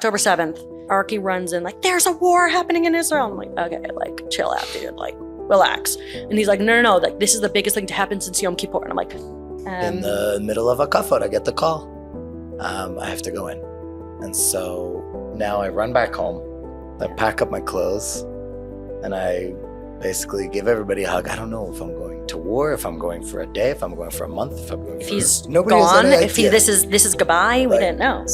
October 7th, Arky runs in like, there's a war happening in Israel. I'm like, okay, like chill out, dude, like relax. And he's like, no, like this is the biggest thing to happen since Yom Kippur. And I'm like, in the middle of a kafod, I get the call. I have to go in. And so now I run back home, I pack up my clothes, and I basically give everybody a hug. I don't know if I'm going to war, if I'm going for a day, if I'm going for a month, if I'm going if for... he's Nobody gone, has any if idea. this is goodbye, we didn't know.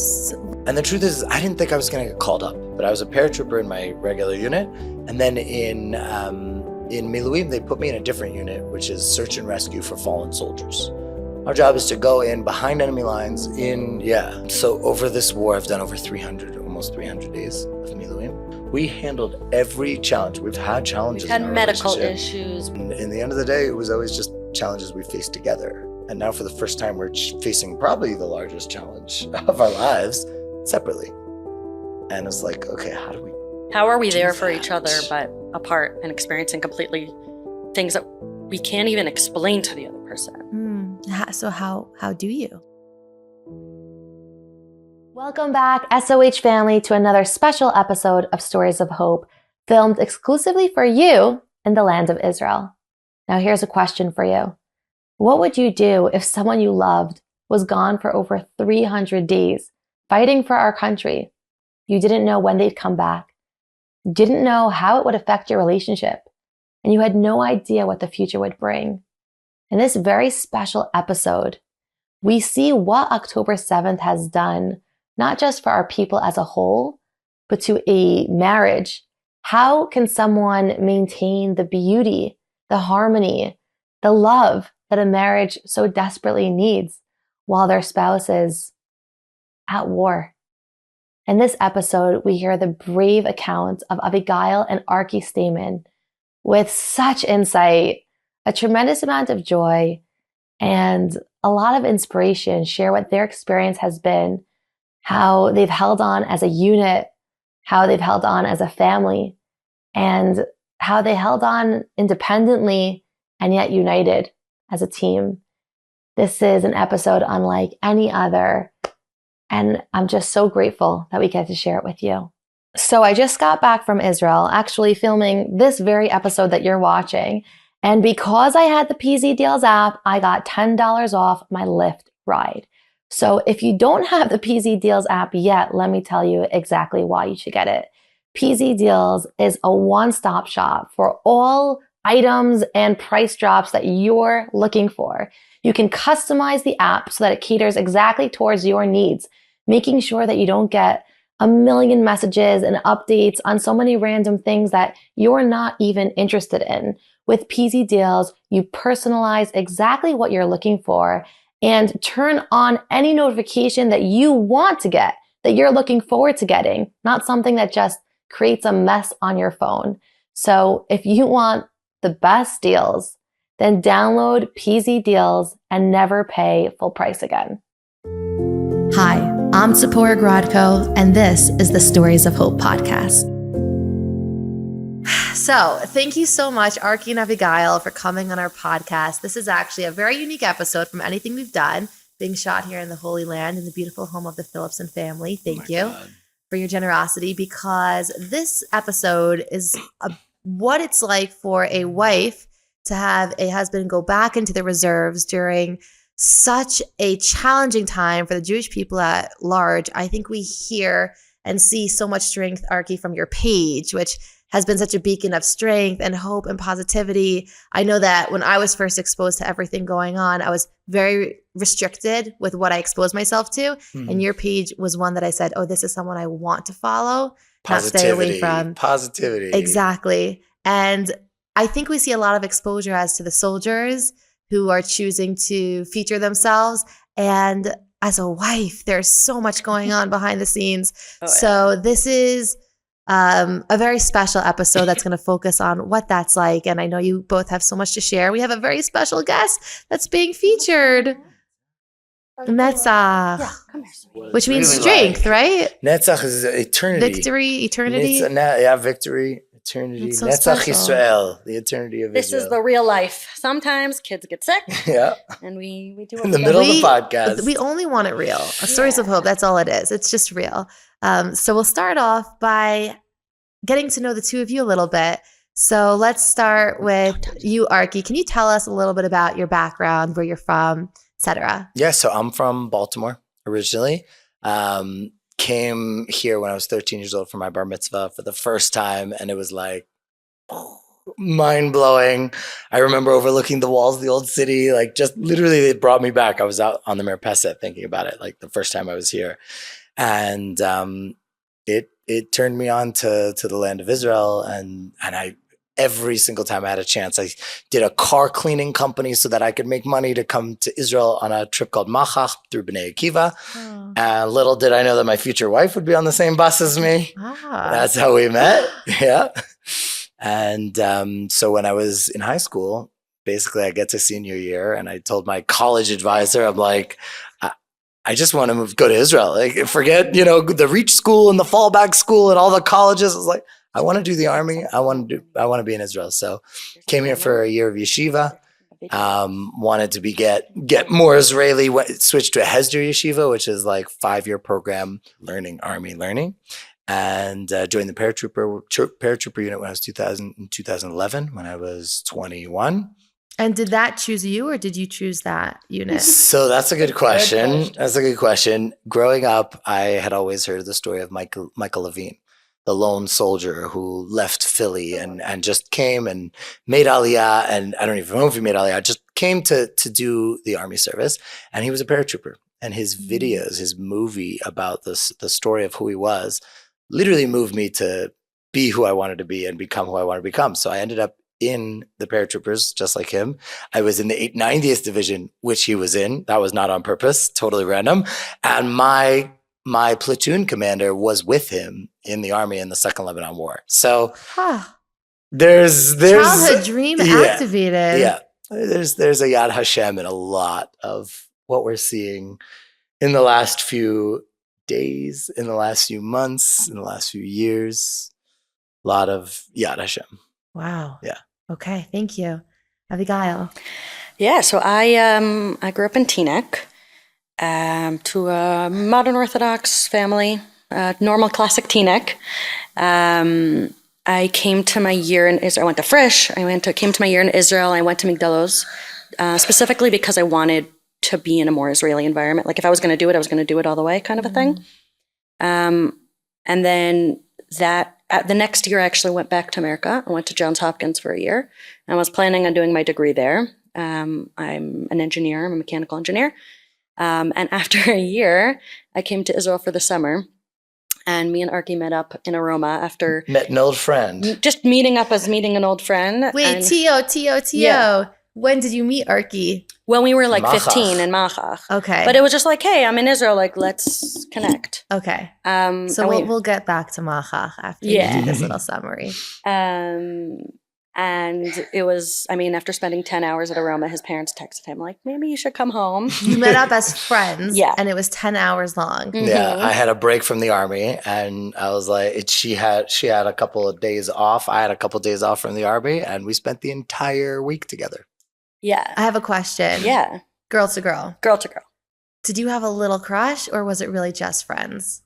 And the truth is, I didn't think I was going to get called up, but I was a paratrooper in my regular unit. And then in Miluim, they put me in a different unit, which is search and rescue for fallen soldiers. Our job is to go in behind enemy lines So over this war, I've done over almost 300 days of Miluim. We handled every challenge. We've had challenges. We've had in our medical relationship. issues. And in the end of the day, it was always just challenges we faced together. And now for the first time, we're facing probably the largest challenge of our lives separately. And it's like, okay, how are we there for each other but apart and experiencing completely things that we can't even explain to the other person? So how do you? Welcome back, SOH family, to another special episode of Stories of Hope, filmed exclusively for you in the land of Israel. Now here's a question for you. What would you do if someone you loved was gone for over 300 days, fighting for our country? You didn't know when they'd come back. You didn't know how it would affect your relationship. And you had no idea what the future would bring. In this very special episode, we see what October 7th has done, not just for our people as a whole, but to a marriage. How can someone maintain the beauty, the harmony, the love that a marriage so desperately needs while their spouse is at war? In this episode, we hear the brave accounts of Avigal and Arky Staiman with such insight, a tremendous amount of joy, and a lot of inspiration, share what their experience has been, how they've held on as a unit, how they've held on as a family, and how they held on independently and yet united as a team. This is an episode unlike any other, and I'm just so grateful that we get to share it with you. So I just got back from Israel, actually filming this very episode that you're watching. And because I had the PZ Deals app, I got $10 off my Lyft ride. So if you don't have the PZ Deals app yet, let me tell you exactly why you should get it. PZ Deals is a one-stop shop for all items and price drops that you're looking for. You can customize the app so that it caters exactly towards your needs, making sure that you don't get a million messages and updates on so many random things that you're not even interested in. With PZ Deals, you personalize exactly what you're looking for and turn on any notification that you want to get, that you're looking forward to getting, not something that just creates a mess on your phone. So if you want the best deals, then download PZ Deals and never pay full price again. Hi, I'm Tzipora Grodko, and this is the Stories of Hope podcast. So thank you so much, Arky and Avigail, for coming on our podcast. This is actually a very unique episode from anything we've done, being shot here in the Holy Land in the beautiful home of the Phillipson family. Thank you for your generosity, because this episode is what it's like for a wife to have a husband go back into the reserves during such a challenging time for the Jewish people at large. I think we hear and see so much strength, Arky, from your page, which has been such a beacon of strength and hope and positivity. I know that when I was first exposed to everything going on, I was very restricted with what I exposed myself to. And your page was one that I said, oh, this is someone I want to follow, not stay away from. Positivity. Exactly. And I think we see a lot of exposure as to the soldiers who are choosing to feature themselves. And as a wife, there's so much going on behind the scenes. So this is a very special episode that's going to focus on what that's like. And I know you both have so much to share. We have a very special guest that's being featured. Netzach, which means really strength, right? Netzach is eternity. Victory, eternity. Victory, eternity. It's so Netzach special. Yisrael, the eternity of This Israel. is the real life. Sometimes kids get sick, Yeah. and we do In the middle of the We- podcast. We only want it real. Stories of hope. That's all it is. It's just real. So we'll start off by getting to know the two of you a little bit. So let's start with you, Arky. Can you tell us a little bit about your background, where you're from, etc.? Yeah, so I'm from Baltimore originally. Came here when I was 13 years old for my bar mitzvah for the first time, and it was like mind blowing. I remember overlooking the walls of the old city, like just literally it brought me back. I was out on the Merpeset thinking about it, like the first time I was here, and it turned me on to the land of Israel, and I. Every single time I had a chance, I did a car cleaning company so that I could make money to come to Israel on a trip called Machach through Bnei Akiva. Oh. Little did I know that my future wife would be on the same bus as me. Ah. That's how we met. Yeah. And so when I was in high school, basically I get to senior year and I told my college advisor, I'm like, I just want to go to Israel. Like, forget, the reach school and the fallback school and all the colleges. I was like, I want to do the army. I want to be in Israel. So came here for a year of yeshiva. Wanted to get more Israeli. Switched to a Hesder yeshiva, which is like 5-year program army learning, and joined the paratrooper unit when I was 2011 when I was 21. And did that choose you, or did you choose that unit? So that's a good question. That's a good question. Growing up, I had always heard the story of Michael Levine, the lone soldier who left Philly and just came and made Aliyah. And I don't even know if he made Aliyah, just came to do the army service. And he was a paratrooper. And his videos, his movie about the story of who he was, literally moved me to be who I wanted to be and become who I wanted to become. So I ended up in the paratroopers, just like him. I was in the 890th Division, which he was in. That was not on purpose, totally random. And my platoon commander was with him in the army in the Second Lebanon War. So there's childhood dream activated. Yeah, there's a Yad Hashem in a lot of what we're seeing in the last few days, in the last few months, in the last few years. A lot of Yad Hashem. Wow. Yeah. Okay. Thank you, Avigail. Yeah, so I grew up in Teaneck, to a modern Orthodox family, normal classic Teaneck. I came to my year in Israel. I went to Frisch. Came to my year in Israel. I went to Migdalos, specifically because I wanted to be in a more Israeli environment. Like if I was going to do it, I was going to do it all the way, kind of a thing. And then the next year, I actually went back to America. I went to Johns Hopkins for a year. I was planning on doing my degree there. I'm an engineer. I'm a mechanical engineer. And after a year, I came to Israel for the summer. And me and Arky met up in Aroma after... Met an old friend. Just meeting up as meeting an old friend. Wait, T.O. Yeah. When did you meet Arky? When we were like Machach. 15 in Machach. Okay. But it was just like, hey, I'm in Israel. Like, let's connect. Okay. So we'll get back to Machach after you do this little summary. And it was, after spending 10 hours at Aroma, his parents texted him like, maybe you should come home. You met up as friends. Yeah. And it was 10 hours long. Mm-hmm. Yeah, I had a break from the army, and I was like, she had a couple of days off. I had a couple of days off from the army, and we spent the entire week together. Yeah. I have a question. Yeah. Girl to girl. Girl to girl. Did you have a little crush, or was it really just friends?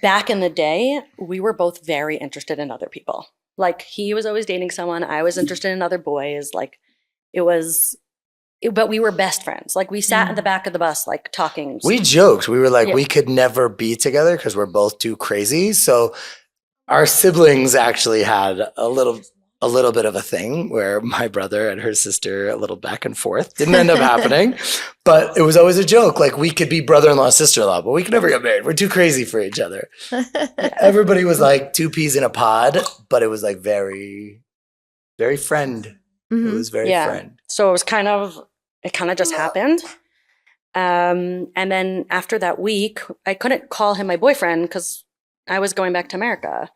Back in the day, we were both very interested in other people. Like, he was always dating someone. I was interested in other boys. Like, but we were best friends. Like, we sat in the back of the bus, like, talking. We joked. We were like, we could never be together because we're both too crazy. So our siblings actually had a little bit of a thing where my brother and her sister, a little back and forth. Didn't end up happening, but it was always a joke. Like, we could be brother-in-law, sister-in-law, but we could never get married. We're too crazy for each other. Everybody was like two peas in a pod, but it was like very, very friend. Mm-hmm. It was very friend. So it kind of just happened. And then after that week, I couldn't call him my boyfriend because I was going back to America.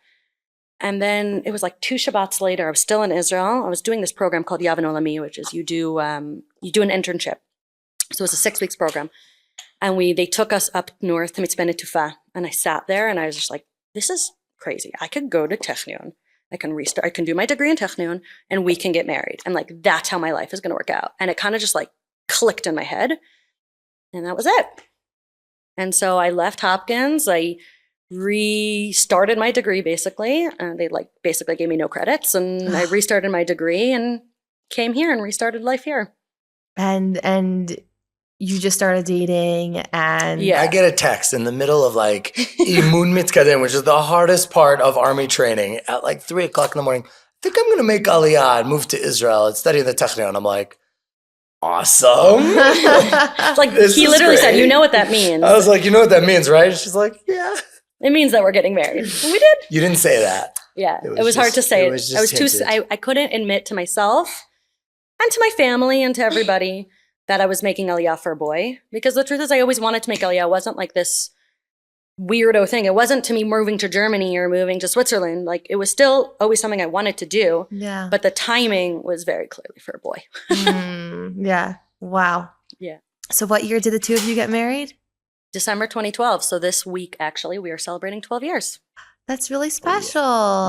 And then it was like 2 Shabbats later, I was still in Israel. I was doing this program called Yavin Olami, which is you do an internship. So it was a 6 weeks program. And they took us up north to Mitzvah Tufa. And I sat there and I was just like, this is crazy. I could go to Technion. I can restart. I can do my degree in Technion and we can get married. And like, that's how my life is going to work out. And it kind of just like clicked in my head. And that was it. And so I left Hopkins. I restarted my degree basically. They like basically gave me no credits and I restarted my degree and came here and restarted life here. And you just started dating and Yeah. I get a text in the middle of like Imun Mitkadem, which is the hardest part of army training at like 3 o'clock in the morning. I think I'm going to make Aliyah and move to Israel and study the Technion. I'm like, awesome. Like This he is literally said, great. you know what that means. I was like, you know what that means, right? She's like, yeah. It means that we're getting married. And we did. You didn't say that. Yeah. It It was hard just- to say. it was I was just too, hinted. I couldn't admit to myself and to my family and to everybody that I was making Aliyah for a boy. Because the truth is I always wanted to make Aliyah. It wasn't like this weirdo thing. It wasn't to me moving to Germany or moving to Switzerland. Like it was still always something I wanted to do. yeah. But the timing was very clearly for a boy. Yeah. Wow. Yeah. So what year did the two of you get married? December 2012. So this week, actually, we are celebrating 12 years. That's really special.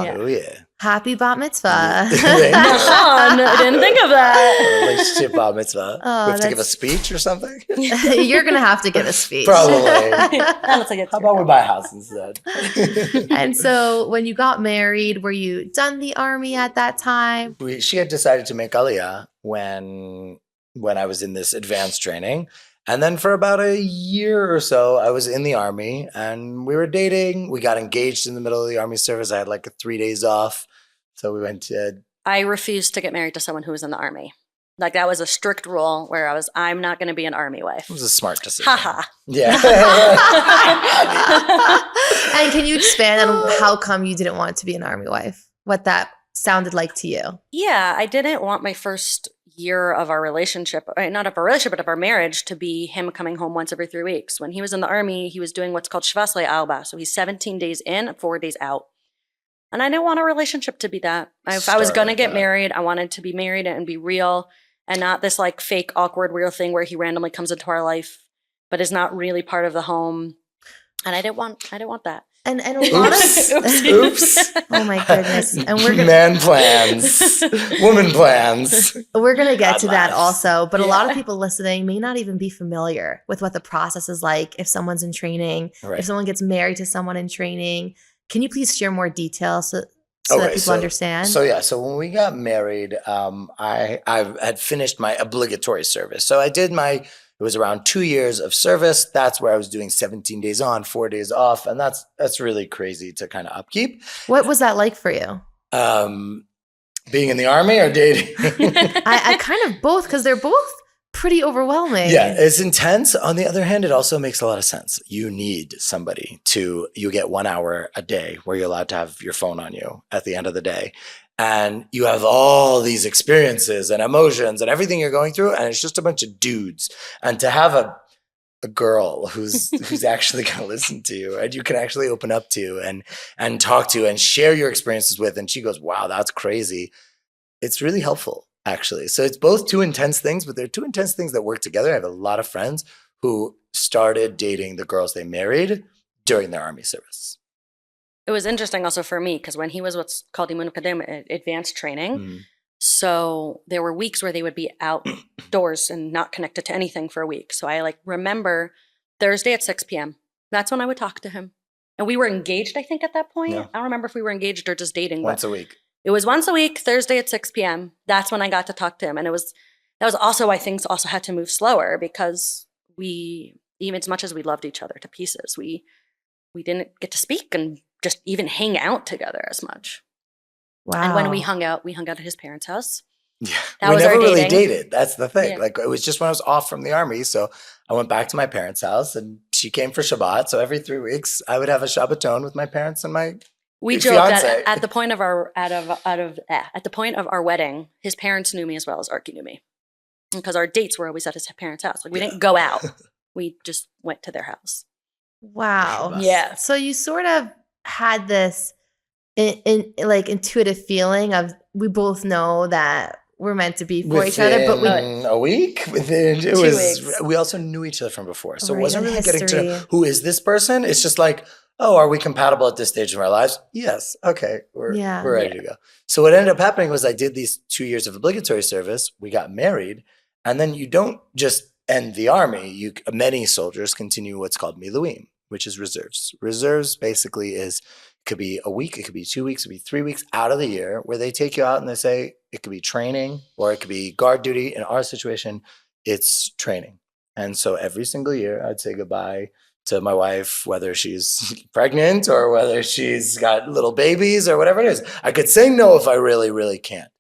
Yeah. Oh, yeah. Happy bat mitzvah. I didn't think of that. Relationship bar mitzvah. Oh, we have to give a that's- speech or something? You're going to have to give a speech. Probably. Let's like How about we buy a house instead? And so when you got married, were you done the army at that time? She had decided to make Aliyah when I was in this advanced training. And then for about a year or so, I was in the army and we were dating. We got engaged in the middle of the army service. I had like 3 days off. So we went to, I refused to get married to someone who was in the army. Like that was a strict rule where I'm not going to be an army wife. it was a smart decision. Haha. Yeah. And can you expand on how come you didn't want to be an army wife? What that sounded like to you? Yeah, I didn't want my first year of our relationship, not of our relationship, but of our marriage, to be him coming home once every 3 weeks. When he was in the army, he was doing what's called Shvasle Alba. So he's 17 days in, 4 days out. And I didn't want a relationship to be that. If I was Start going to like get that. married, I wanted to be married and be real and not this like fake, awkward, real thing where he randomly comes into our life, but is not really part of the home. And I didn't want that. And a lot Oops. of Oops. oh my goodness. And we're gonna Man plans. Woman plans. get to that God also, but a lot of Yeah. people listening may not even be familiar with what the process is like if someone's in training, Right. if someone gets married to someone in training. Can you please share more details so that Okay, people understand? So when we got married, I had finished my obligatory service. So it was around 2 years of service. That's where I was doing 17 days on, 4 days off. And that's really crazy to kind of upkeep. What was that like for you? Being in the army or dating? I kind of both, because they're both pretty overwhelming. Yeah, it's intense. On the other hand, it also makes a lot of sense. You need somebody you get 1 hour a day where you're allowed to have your phone on you at the end of the day. And you have all these experiences and emotions and everything you're going through. And it's just a bunch of dudes. And to have a girl who's actually going to listen to you and you can actually open up to and talk to and share your experiences with. And she goes, wow, that's crazy. It's really helpful. Actually. So it's both two intense things, but they're two intense things that work together. I have a lot of friends who started dating the girls they married during their army service. It was interesting also for me because when he was what's called Imun Akadem, advanced training, Mhm. so there were weeks where they would be outdoors and not connected to anything for a week. So I like remember Thursday at 6 p.m. That's when I would talk to him. And we were engaged, I think, at that point. Yeah. I don't remember if we were engaged or just dating. Once but a week. it was once a week, Thursday at 6 p.m. That's when I got to talk to him. And that was also why things also had to move slower because even as much as we loved each other to pieces, we didn't get to speak and just even hang out together as much. Wow. And when we hung out at his parents' house. Yeah. That we was never our really dating. dated. That's the thing. Yeah. Like it was just when I was off from the army. So I went back to my parents' house and she came for Shabbat. So every 3 weeks I would have a Shabbaton with my parents and my We Your joked that fiance. at the point of our wedding, his parents knew me as well as Arky knew me, because our dates were always at his parents' house. Like we didn't go out; we just went to their house. Wow. Yeah. So you sort of had this like intuitive feeling of we both know that we're meant to be for each other, but we within a week. Within it 2 was. weeks. We also knew each other from before, so Or it wasn't even really getting to know history. who is this person. It's just like, oh, are we compatible at this stage of our lives? Yes. Okay. We're Yeah. ready to go. So what ended up happening was I did these 2 years of obligatory service. We got married. And then you don't just end the army. Many soldiers continue what's called miluim, which is reserves. Reserves basically could be a week, it could be 2 weeks, it could be 3 weeks out of the year where they take you out and they say it could be training or it could be guard duty. In our situation, it's training. And so every single year I'd say goodbye to my wife, whether she's pregnant or whether she's got little babies or whatever it is. I could say no if I really, really can't.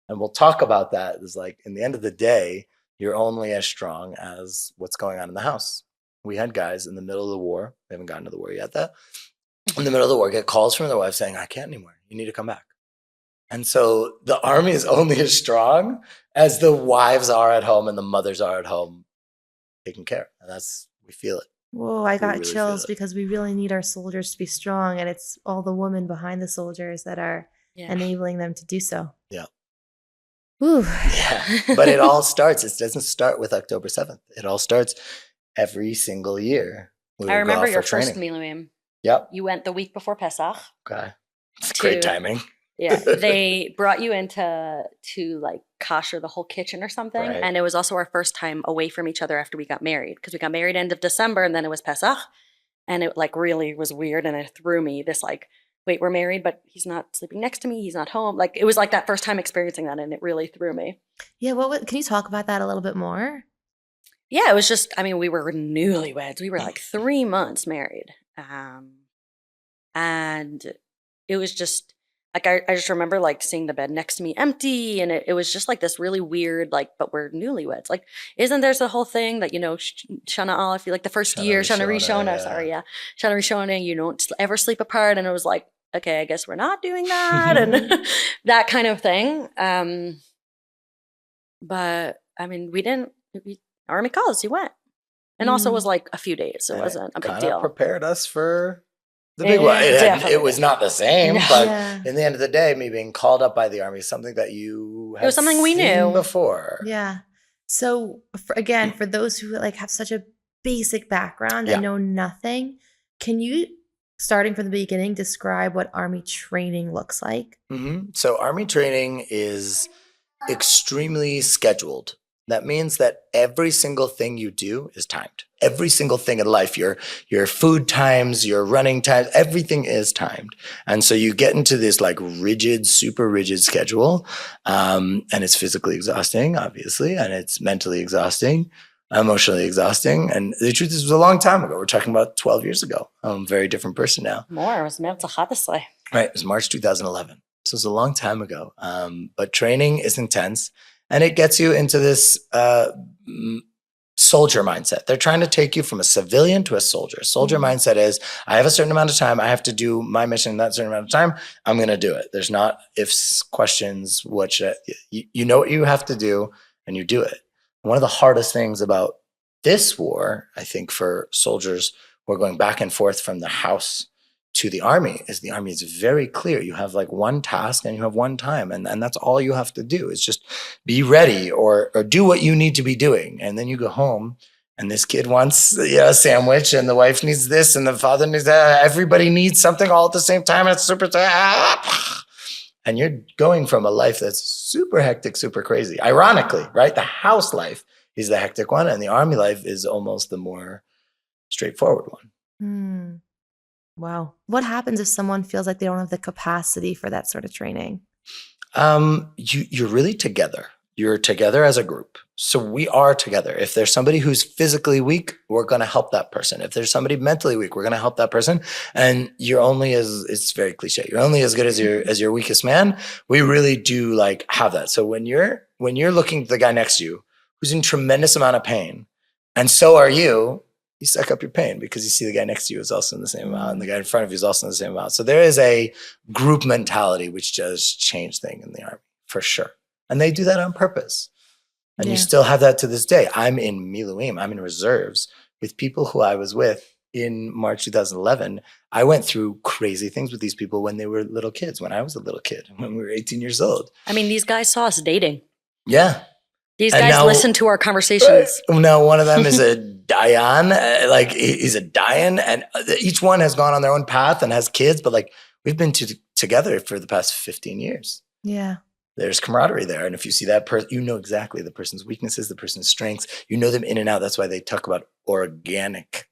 And we'll talk about that. It's like, in the end of the day, you're only as strong as what's going on in the house. We had guys in the middle of the war. They haven't gotten to the war yet, though. In the middle of the war, get calls from their wife saying, I can't anymore. You need to come back. And so the army is only as strong as the wives are at home and the mothers are at home taking care. And we feel it. Whoa, I got really chills feel it. because we really need our soldiers to be strong, and it's all the women behind the soldiers that are enabling them to do so. Yeah. Ooh. Yeah. But it all starts, it doesn't start with October 7th. It all starts every single year. I remember your first miluim. Yep. You went the week before Pesach. Okay. It's great timing. Yeah. They brought you in to like kosher the whole kitchen or something. Right. And it was also our first time away from each other after we got married, because we got married end of December and then it was Pesach. And it like really was weird. And it threw me this like, wait, we're married, but he's not sleeping next to me. He's not home. Like it was like that first time experiencing that. And it really threw me. Yeah. Can you talk about that a little bit more? Yeah, it was just, I mean, we were newlyweds. We were like 3 months married. And it was just, like, I just remember, like, seeing the bed next to me empty. And it was just, like, this really weird, like, but we're newlyweds. Like, isn't there the whole thing that, you know, Shana Aleph, like, the first year, Shana Rishona, Shana Rishona, you don't ever sleep apart. And it was like, okay, I guess we're not doing that. And that kind of thing. But, I mean, Army calls, you went. And also it was like a few days. So it wasn't a big deal. Prepared us for the big one. It was not the same, but in the end of the day, me being called up by the Army is something that you had it was something we knew before. Yeah. So for those who like have such a basic background and know nothing, can you, starting from the beginning, describe what Army training looks like? Mm-hmm. So Army training is extremely scheduled. That means that every single thing you do is timed. Every single thing in life, your food times, your running times, everything is timed. And so you get into this like super rigid schedule. And it's physically exhausting, obviously, and it's mentally exhausting, emotionally exhausting. And the truth is, it was a long time ago. We're talking about 12 years ago. I'm a very different person now. More. It was März 11. Right. It was March 2011. So it's a long time ago. But training is intense. And it gets you into this soldier mindset. They're trying to take you from a civilian to a soldier. Soldier mindset is, I have a certain amount of time. I have to do my mission in that certain amount of time. I'm going to do it. There's not ifs, questions. You know what you have to do, and you do it. One of the hardest things about this war, I think, for soldiers who are going back and forth from the house to the Army is very clear. You have like one task and you have one time, and that's all you have to do is just be ready or do what you need to be doing. And then you go home and this kid wants a sandwich and the wife needs this and the father needs that. Everybody needs something all at the same time. And it's super, and you're going from a life that's super hectic, super crazy. Ironically, right? The house life is the hectic one and the Army life is almost the more straightforward one. Wow. What happens if someone feels like they don't have the capacity for that sort of training? You're really together. You're together as a group. So we are together. If there's somebody who's physically weak, we're going to help that person. If there's somebody mentally weak, we're going to help that person. And it's very cliche. You're only as good as your weakest man. We really do like have that. So when you're looking at the guy next to you who's in tremendous amount of pain, and so are you suck up your pain because you see the guy next to you is also in the same amount and the guy in front of you is also in the same amount. So there is a group mentality which does change things in the Army for sure. And they do that on purpose. And you still have that to this day. I'm in Miluim, I'm in reserves with people who I was with in March 2011. I went through crazy things with these people when they were little kids, when I was a little kid, when we were 18 years old. I mean, these guys saw us dating. Yeah. These And guys now- listen to our conversations. No, one of them is a Dayan, like he's a Dayan, and each one has gone on their own path and has kids, but like we've been together for the past 15 years. Yeah. There's camaraderie there. And if you see that person, you know exactly the person's weaknesses, the person's strengths. You know them in and out. That's why they talk about organic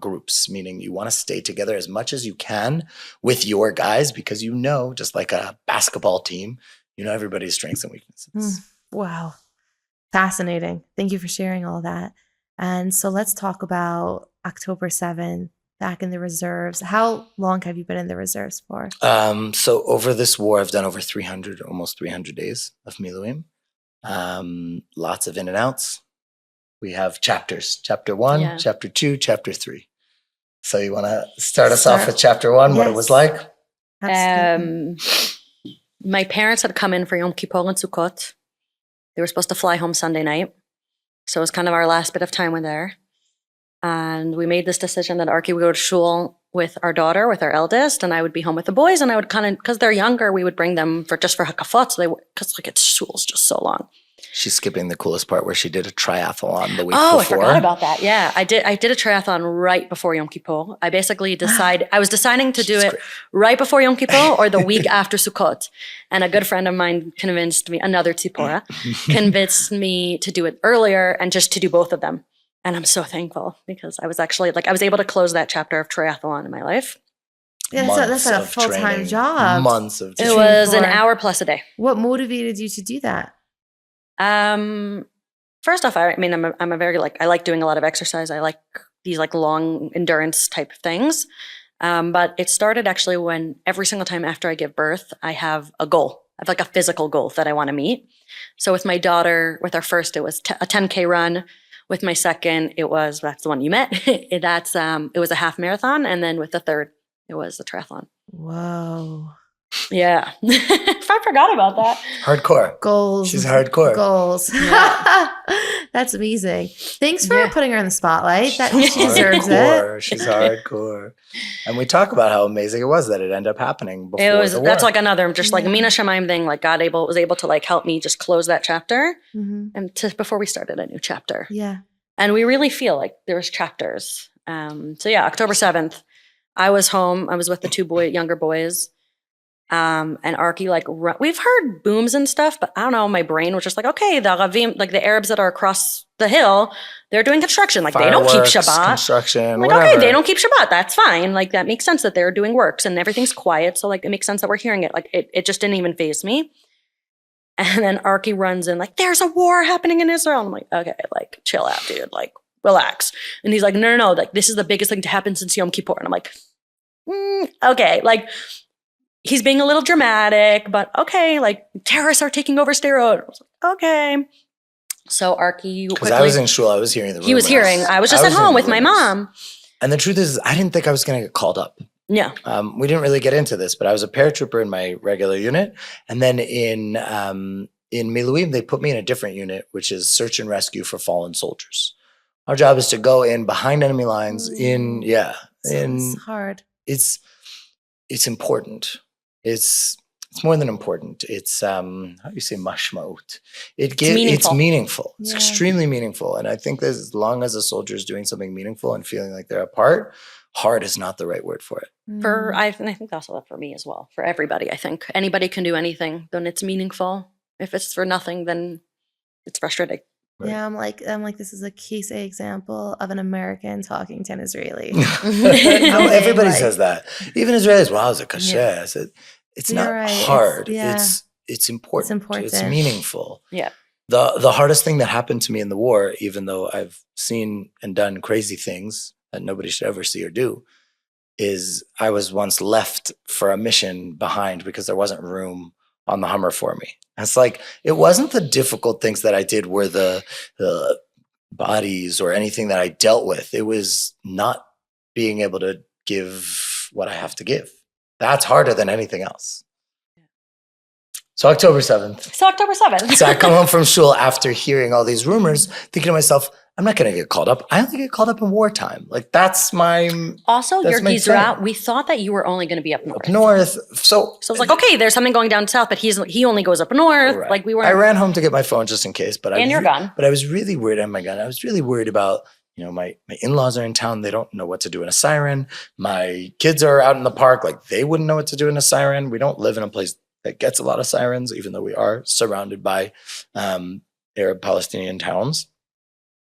groups, meaning you want to stay together as much as you can with your guys because you know, just like a basketball team, you know everybody's strengths and weaknesses. Wow. Fascinating. Thank you for sharing all that. And so let's talk about October 7th, back in the reserves. How long have you been in the reserves for? So over this war, I've done over 300, almost 300 days of Miluim. Lots of in and outs. We have chapters, chapter 1, chapter 2, chapter 3. So you want to start us off with chapter 1, what it was like? Absolutely. My parents had come in for Yom Kippur and Sukkot. They were supposed to fly home Sunday night. So it was kind of our last bit of time with there. And we made this decision that Arky would go to shul with our daughter, with our eldest, and I would be home with the boys. And I would kind of, because they're younger, we would bring them for hakafot. So because like it's shul's just so long. She's skipping the coolest part where she did a triathlon the week before. I forgot about that. Yeah, I did a triathlon right before Yom Kippur. I basically I was deciding to do it right before Yom Kippur or the week after Sukkot. And a good friend of mine convinced me, another tzipora, convinced me to do it earlier and just to do both of them. And I'm so thankful because I was actually I was able to close that chapter of triathlon in my life. Yeah, that's like a full-time job. Months of training. It was an hour plus a day. What motivated you to do that? First off, I'm a very I like doing a lot of exercise. I like these long endurance type of things. But it started actually when every single time after I give birth, I have a goal. I have a physical goal that I want to meet. So with my daughter, with our first, it was a 10K run. With my second, that's the one you met. It was a half marathon. And then with the third, it was the triathlon. Whoa. Yeah. I forgot about that. Hardcore. Goals. She's hardcore. Goals. Yeah. That's amazing. Thanks for putting her in the spotlight. She deserves it. it. She's hardcore. And we talk about how amazing it was that it ended up happening before the war. That's another just Mina Shemaim thing. God was able to help me just close that chapter and before we started a new chapter. Yeah. And we really feel like there was chapters. October 7th, I was home. I was with the two younger boys. And Arky, we've heard booms and stuff, but I don't know, my brain was just okay, the Aravim, the Arabs that are across the hill, they're doing construction. They don't keep Shabbat. Construction, okay, they don't keep Shabbat. That's fine. That makes sense that they're doing works and everything's quiet. So it makes sense that we're hearing it. It just didn't even faze me. And then Arky runs in, there's a war happening in Israel. And I'm okay, chill out, dude. Relax. And he's no, this is the biggest thing to happen since Yom Kippur. And I'm okay, he's being a little dramatic, but okay, terrorists are taking over Sderot. Okay. So Arky quickly... Because I was in shul, I was hearing the rumors. He was hearing. I was just at home with my mom. And the truth is, I didn't think I was going to get called up. Yeah. We didn't really get into this, but I was a paratrooper in my regular unit. And then in Miluim, they put me in a different unit, which is search and rescue for fallen soldiers. Our job is to go in behind enemy lines It's hard. It's important. It's more than important. It's how do you say mashmaut? It's meaningful. It's extremely meaningful. And I think that as long as a soldier is doing something meaningful and feeling like they're a part, hard is not the right word for it. I think that's that for me as well. For everybody, I think anybody can do anything. Then it's meaningful. If it's for nothing, then it's frustrating. Right. Yeah, I'm like, this is a case A example of an American talking to an Israeli. No, everybody says that. Even Israelis, wow, it's a kasher. I said, it's not hard. It's important. It's meaningful. Yeah. The hardest thing that happened to me in the war, even though I've seen and done crazy things that nobody should ever see or do, is I was once left for a mission behind because there wasn't room on the Hummer for me. It's it wasn't the difficult things that I did were the bodies or anything that I dealt with. It was not being able to give what I have to give. That's harder than anything else. So October 7th. So I come home from shul after hearing all these rumors, thinking to myself, I'm not going to get called up. I only get called up in wartime. Like that's my Also, That's your my geezer thing. out. We thought that you were only going to be up north. up north. So So it's like, okay, there's something going down south, but he only goes up north. Right. Like we weren't. I ran home to get my phone just in case, but And your gun. But I was really worried. Oh my gun! I was really worried about my in-laws are in town. They don't know what to do in a siren. My kids are out in the park. Like they wouldn't know what to do in a siren. We don't live in a place that gets a lot of sirens, even though we are surrounded by Arab Palestinian towns.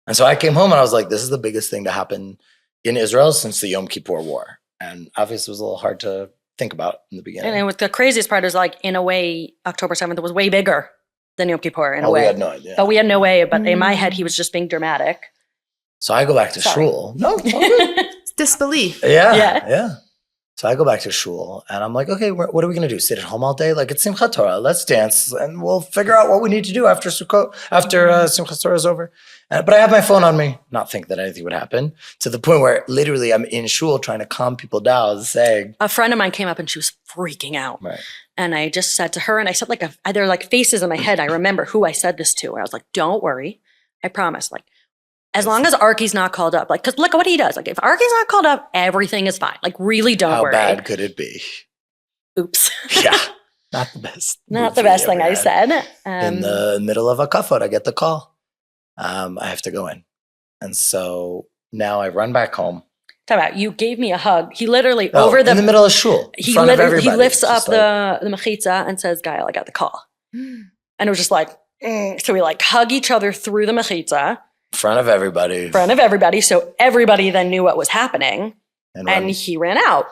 And so I came home and I was like, this is the biggest thing to happen in Israel since the Yom Kippur War. And obviously it was a little hard to think about in the beginning. And the craziest part is like, in a way, October 7th was way bigger than Yom Kippur in a way. We had no idea. But we had no way. But in my head, he was just being dramatic. So I go back to shul. No, it's all good. It's disbelief. Yeah. So I go back to shul and I'm like, okay, what are we going to do? Sit at home all day? Like it's Simchat Torah. Let's dance and we'll figure out what we need to do after Simchat Torah is over. But I have my phone on me, not think that anything would happen, to the point where literally I'm in shul trying to calm people down, saying. A friend of mine came up and she was freaking out. Right. And I just said to her, and I said there are like faces in my head. I remember who I said this to. I was like, don't worry. I promise. Like, as long as Arky's not called up, like, because look at what he does. Like, if Arky's not called up, everything is fine. Like, really don't worry. How bad could it be? Oops. Yeah. Not the best. Not the best thing I said. In the middle of a kafod, I get the call. I have to go in. And so now I run back home. Talk about, you gave me a hug. He literally, in the middle of shul, in front of everybody. He lifts up the mechitza and says, Gael, I got the call. And it was just like, so we like hug each other through the mechitza. In front of everybody. So everybody then knew what was happening. And he ran out.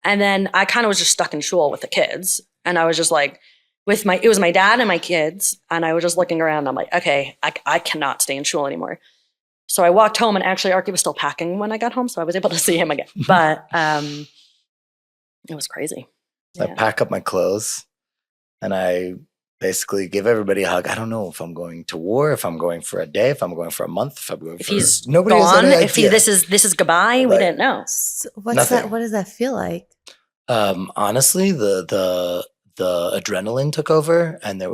And then I kind of was just stuck in shul with the kids. And I was just like, it was my dad and my kids. And I was just looking around. And I'm like, okay, I cannot stay in shul anymore. So I walked home and actually Arky was still packing when I got home. So I was able to see him again. But it was crazy. So I pack up my clothes and I basically give everybody a hug. I don't know if I'm going to war, if I'm going for a day, if I'm going for a month, if I'm going for he's nobody gone, has any if idea. this is goodbye, we didn't know. So Nothing. what does that feel like? Honestly, the adrenaline took over, and he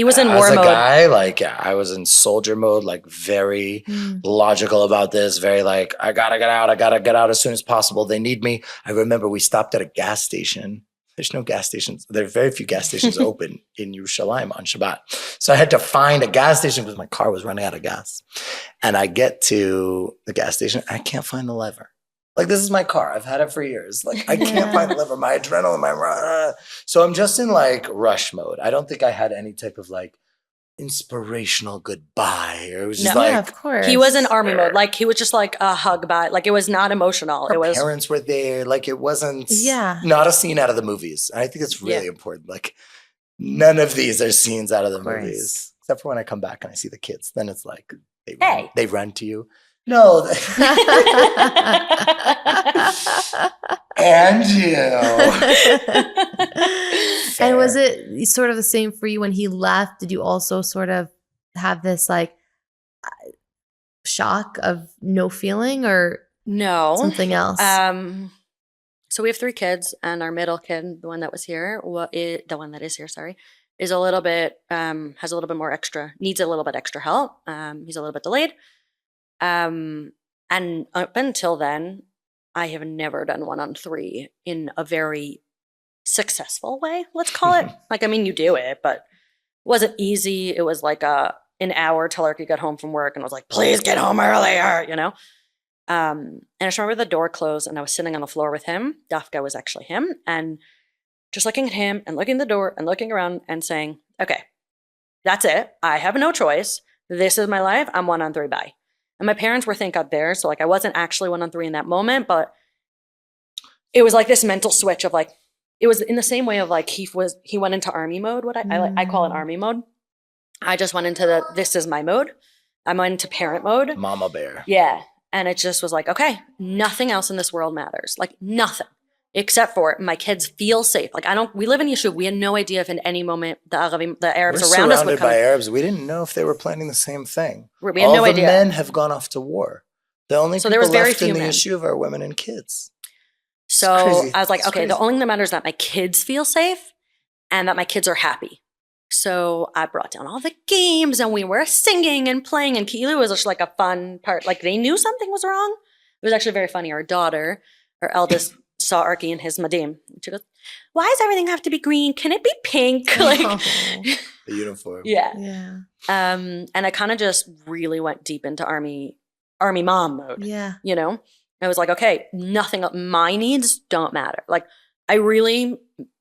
was in war mode. As a guy, like I was in soldier mode, like very logical about this, very like I gotta get out as soon as possible. They need me. I remember we stopped at a gas station. There's no gas stations. There are very few gas stations open in Yerushalayim on Shabbat. So I had to find a gas station because my car was running out of gas. And I get to the gas station. I can't find the lever. Like, this is my car. I've had it for years. Like, I can't find the lever. My adrenaline, so I'm just in like rush mode. I don't think I had any type of like inspirational goodbye. Or it was just Yeah, of course. He was in army mode. Like, he was just like a hug by. Like, it was not emotional. Our parents were there. Like, it wasn't not a scene out of the movies. And I think it's really important. Like, none of these are scenes out of the movies. Except for when I come back and I see the kids. Then it's like, they run to you. No. And you. And was it sort of the same for you when he left? Did you also sort of have this like shock of no feeling or something else? So we have 3 kids, and our middle kid, the one that was here, the one that is here, sorry, is a little bit, has a little bit more extra, needs a little bit extra help. He's a little bit delayed. And up until then, I have never done 1-on-3 in a very successful way, let's call it. Like, I mean, you do it, but it wasn't easy. It was like an hour till Arky got home from work and I was like, please get home earlier, you know? And I just remember the door closed and I was sitting on the floor with him. Dafka was actually him. And just looking at him and looking at the door and looking around and saying, okay, that's it. I have no choice. This is my life. I'm 1-on-3, bye. And my parents were, thank God, there. So like I wasn't actually 1-on-3 in that moment, but it was like this mental switch of like, it was in the same way of like he went into army mode. I call it army mode. I just went into this is my mode. I went into parent mode. Mama bear. Yeah. And it just was like, okay, nothing else in this world matters. Like nothing. Except for my kids feel safe. Like we live in Yishuv. We had no idea if in any moment the Arabs around us would come. We're surrounded by Arabs. We didn't know if they were planning the same thing. We had no idea. All the men have gone off to war. The only people left in the Yishuv are women and kids. So I was like, okay, the only thing that matters is that my kids feel safe and that my kids are happy. So I brought down all the games and we were singing and playing, and Ki'ilu was just like a fun part. Like they knew something was wrong. It was actually very funny. Our daughter, our eldest, saw Arky in his madim. She goes, "Why does everything have to be green? Can it be pink?" Like, The uniform. yeah. Yeah. And I kind of just really went deep into army mom mode. Yeah. You know, I was like, okay, nothing, my needs don't matter. Like I really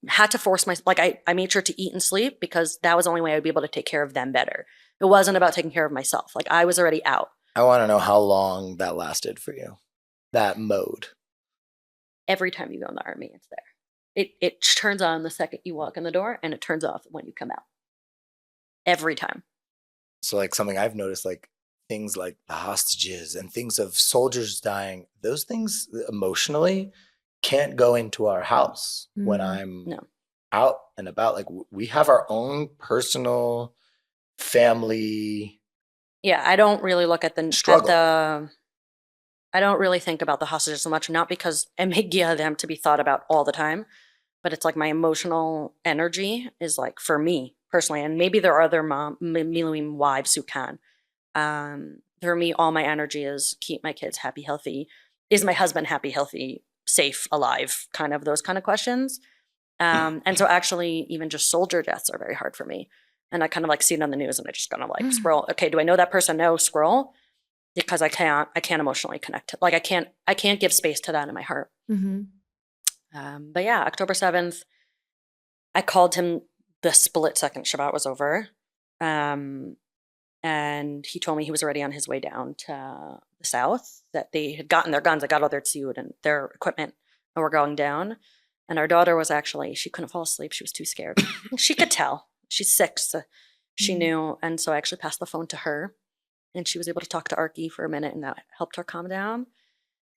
had to force myself, like I made sure to eat and sleep because that was the only way I'd be able to take care of them better. It wasn't about taking care of myself. Like I was already out. I want to know how long that lasted for you, that mode. Every time you go in the army, it's there. It turns on the second you walk in the door and it turns off when you come out. Every time. So like something I've noticed, like things like the hostages and things of soldiers dying, those things emotionally can't go into our house when I'm No. out and about. Like we have our own personal family. Yeah, I don't really look at Struggle. I don't really think about the hostages so much, not because it may give them to be thought about all the time, but it's like my emotional energy is like for me personally, and maybe there are other Miluim wives who can. For me, all my energy is keep my kids happy, healthy. Is my husband happy, healthy, safe, alive? Kind of those kind of questions. And so actually even just soldier deaths are very hard for me. And I kind of like see it on the news and I just kind of like scroll. Okay, do I know that person? No, scroll. Because I can't emotionally connect. Like I can't give space to that in my heart. But yeah, October 7th, I called him the split second Shabbat was over. And he told me he was already on his way down to the south, that they had gotten their guns, they got all their tziyud and their equipment and were going down. And our daughter was actually, she couldn't fall asleep. She was too scared. She could tell. She's 6. So she knew. And so I actually passed the phone to her. And she was able to talk to Arky for a minute, and that helped her calm down.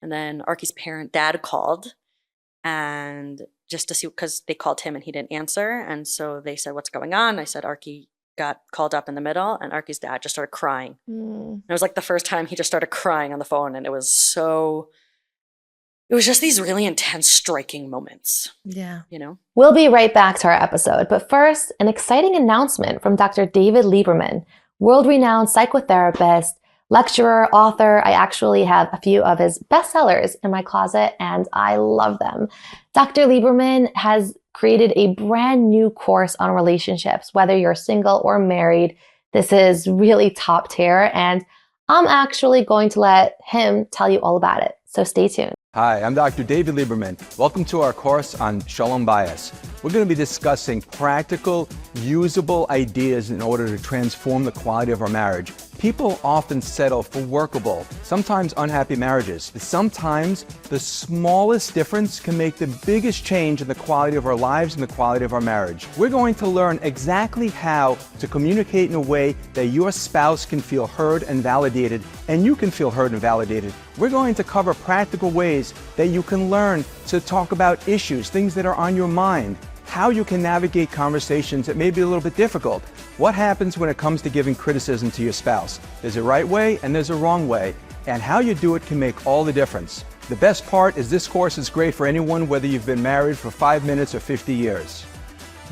And then Arky's dad called, and just to see, because they called him and he didn't answer. And so they said, "What's going on?" I said, "Arky got called up in the middle," and Arky's dad just started crying. And it was like the first time he just started crying on the phone. And it was just these really intense, striking moments. Yeah. You know? We'll be right back to our episode. But first, an exciting announcement from Dr. David Lieberman, world-renowned psychotherapist, lecturer, author. I actually have a few of his bestsellers in my closet, and I love them. Dr. Lieberman has created a brand new course on relationships, whether you're single or married. This is really top tier, and I'm actually going to let him tell you all about it. So stay tuned. Hi, I'm Dr. David Lieberman. Welcome to our course on Shalom Bayis. We're going to be discussing practical, usable ideas in order to transform the quality of our marriage. People often settle for workable, sometimes unhappy marriages. But sometimes the smallest difference can make the biggest change in the quality of our lives and the quality of our marriage. We're going to learn exactly how to communicate in a way that your spouse can feel heard and validated, and you can feel heard and validated. We're going to cover practical ways that you can learn to talk about issues, things that are on your mind, how you can navigate conversations that may be a little bit difficult. What happens when it comes to giving criticism to your spouse? There's a right way and there's a wrong way, and how you do it can make all the difference. The best part is this course is great for anyone, whether you've been married for 5 minutes or 50 years.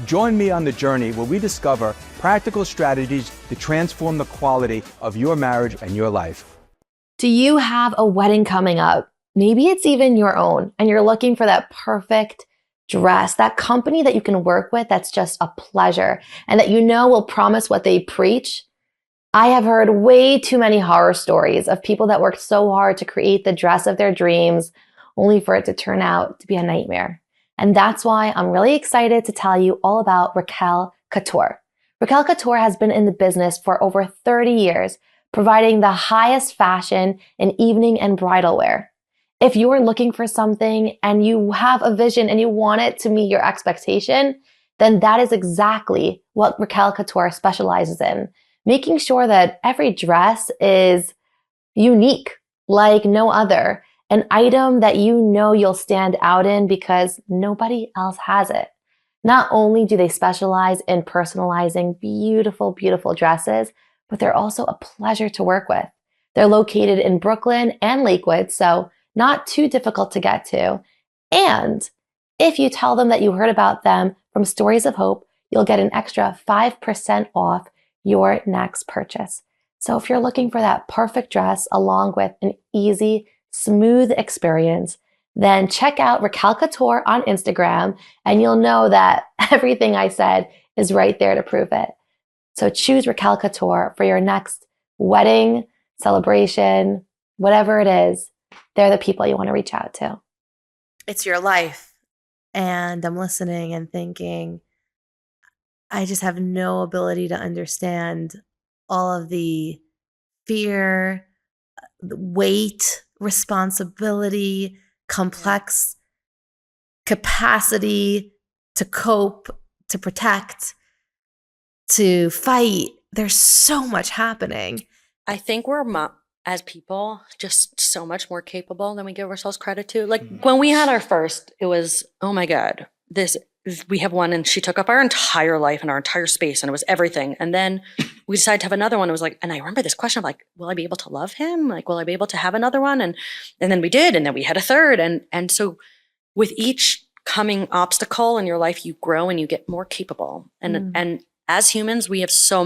Join me on the journey where we discover practical strategies to transform the quality of your marriage and your life. Do you have a wedding coming up? Maybe it's even your own, and you're looking for that perfect dress, that company that you can work with that's just a pleasure and that you know will promise what they preach. I have heard way too many horror stories of people that worked so hard to create the dress of their dreams only for it to turn out to be a nightmare. And that's why I'm really excited to tell you all about Raquel Couture. Raquel Couture has been in the business for over 30 years, providing the highest fashion in evening and bridal wear. If you're looking for something and you have a vision and you want it to meet your expectation, then that is exactly what Raquel Couture specializes in, making sure that every dress is unique, like no other, an item that you know you'll stand out in because nobody else has it. Not only do they specialize in personalizing beautiful, beautiful dresses, but they're also a pleasure to work with. They're located in Brooklyn and Lakewood, so not too difficult to get to. And if you tell them that you heard about them from Stories of Hope, you'll get an extra 5% off your next purchase. So if you're looking for that perfect dress along with an easy, smooth experience, then check out Recalcator on Instagram and you'll know that everything I said is right there to prove it. So choose Recalcator for your next wedding, celebration, whatever it is. They're the people you want to reach out to. It's your life. And I'm listening and thinking, I just have no ability to understand all of the fear, the weight, responsibility, complex capacity to cope, to protect, to fight. There's so much happening. I think we're as people just so much more capable than we give ourselves credit to. Like when we had our first, it was, oh my God, we have one and she took up our entire life and our entire space and it was everything. And then we decided to have another one. It was like, and I remember this question of like, will I be able to love him? Like, will I be able to have another one? And then we did, and then we had a third. And so with each coming obstacle in your life, you grow and you get more capable. And as humans, we have so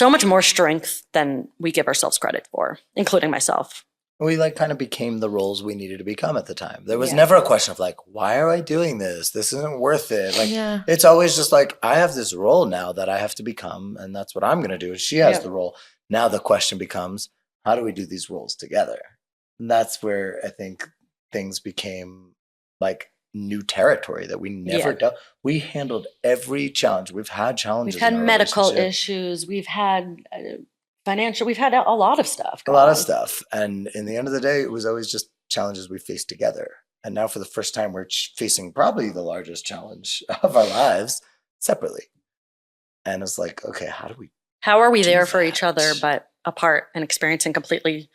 much more strength than we give ourselves credit for, including myself. We like kind of became the roles we needed to become at the time. There was never a question of like, why are I doing this? This isn't worth it. Like, it's always just like, I have this role now that I have to become, and that's what I'm going to do. She has the role. Now the question becomes, how do we do these roles together? And that's where I think things became like new territory that we never dealt. We handled every challenge. We've had challenges. We've had medical issues. We've had financial. We've had a lot of stuff. A lot of stuff. And in the end of the day, it was always just challenges we faced together. And now for the first time, we're facing probably the largest challenge of our lives separately. And it's like, okay, how are we there for each other, but apart and experiencing completely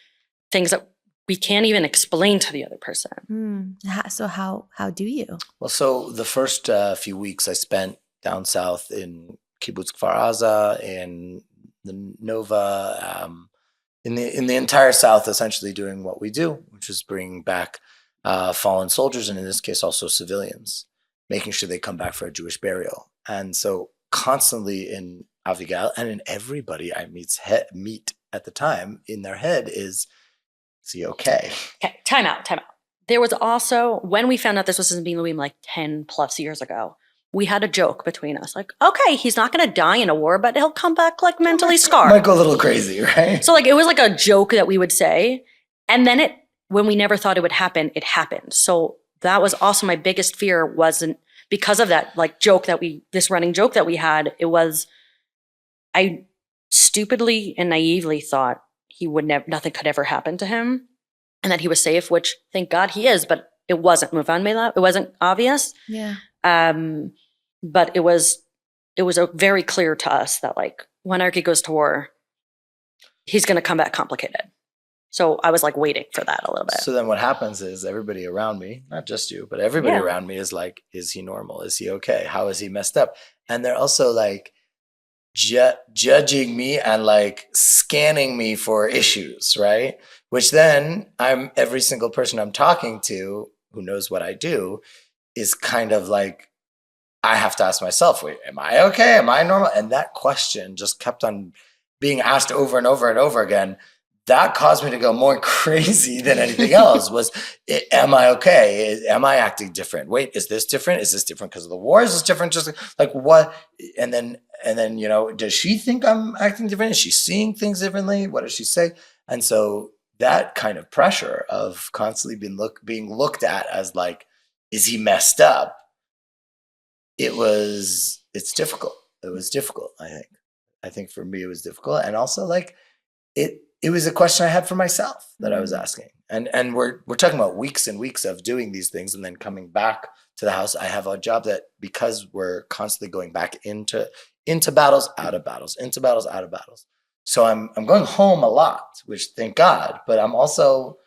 things that we can't even explain to the other person? So how do you? Well, so the first few weeks I spent down south in Kibbutz Kfar Aza, in the Nova, in the entire South, essentially doing what we do, which is bringing back fallen soldiers, and in this case also civilians, making sure they come back for a Jewish burial. And so constantly in Avigal and in everybody I meet at the time, in their head is he okay? Okay, time out. There was also, when we found out this was in Being like 10 plus years ago, we had a joke between us, like, okay, he's not going to die in a war, but he'll come back like mentally scarred. Might go a little crazy, right? So like, it was like a joke that we would say. And then when we never thought it would happen, it happened. So that was also my biggest fear, wasn't because of that like this running joke that we had. It was, I stupidly and naively thought nothing could ever happen to him and that he was safe, which thank God he is, but it wasn't. It wasn't obvious. Yeah. But it was very clear to us that like when Arky goes to war, he's going to come back complicated. So I was like waiting for that a little bit. So then what happens is everybody around me, not just you, but everybody around me is like, is he normal? Is he okay? How is he messed up? And they're also like judging me and like scanning me for issues, right? Which then every single person I'm talking to who knows what I do is kind of like, I have to ask myself, wait, am I okay? Am I normal? And that question just kept on being asked over and over and over again. That caused me to go more crazy than anything else. Was, am I okay? Am I acting different? Wait, is this different? Is this different because of the war? Is this different? Just like what? And then, does she think I'm acting different? Is she seeing things differently? What does she say? And so that kind of pressure of constantly being looked at as like, is he messed up? It's difficult. It was difficult, I think. I think for me it was difficult. And also like it was a question I had for myself that I was asking. And we're talking about weeks and weeks of doing these things and then coming back to the house. I have a job that, because we're constantly going back into battles, out of battles, into battles, out of battles. So I'm going home a lot, which thank God, but I'm also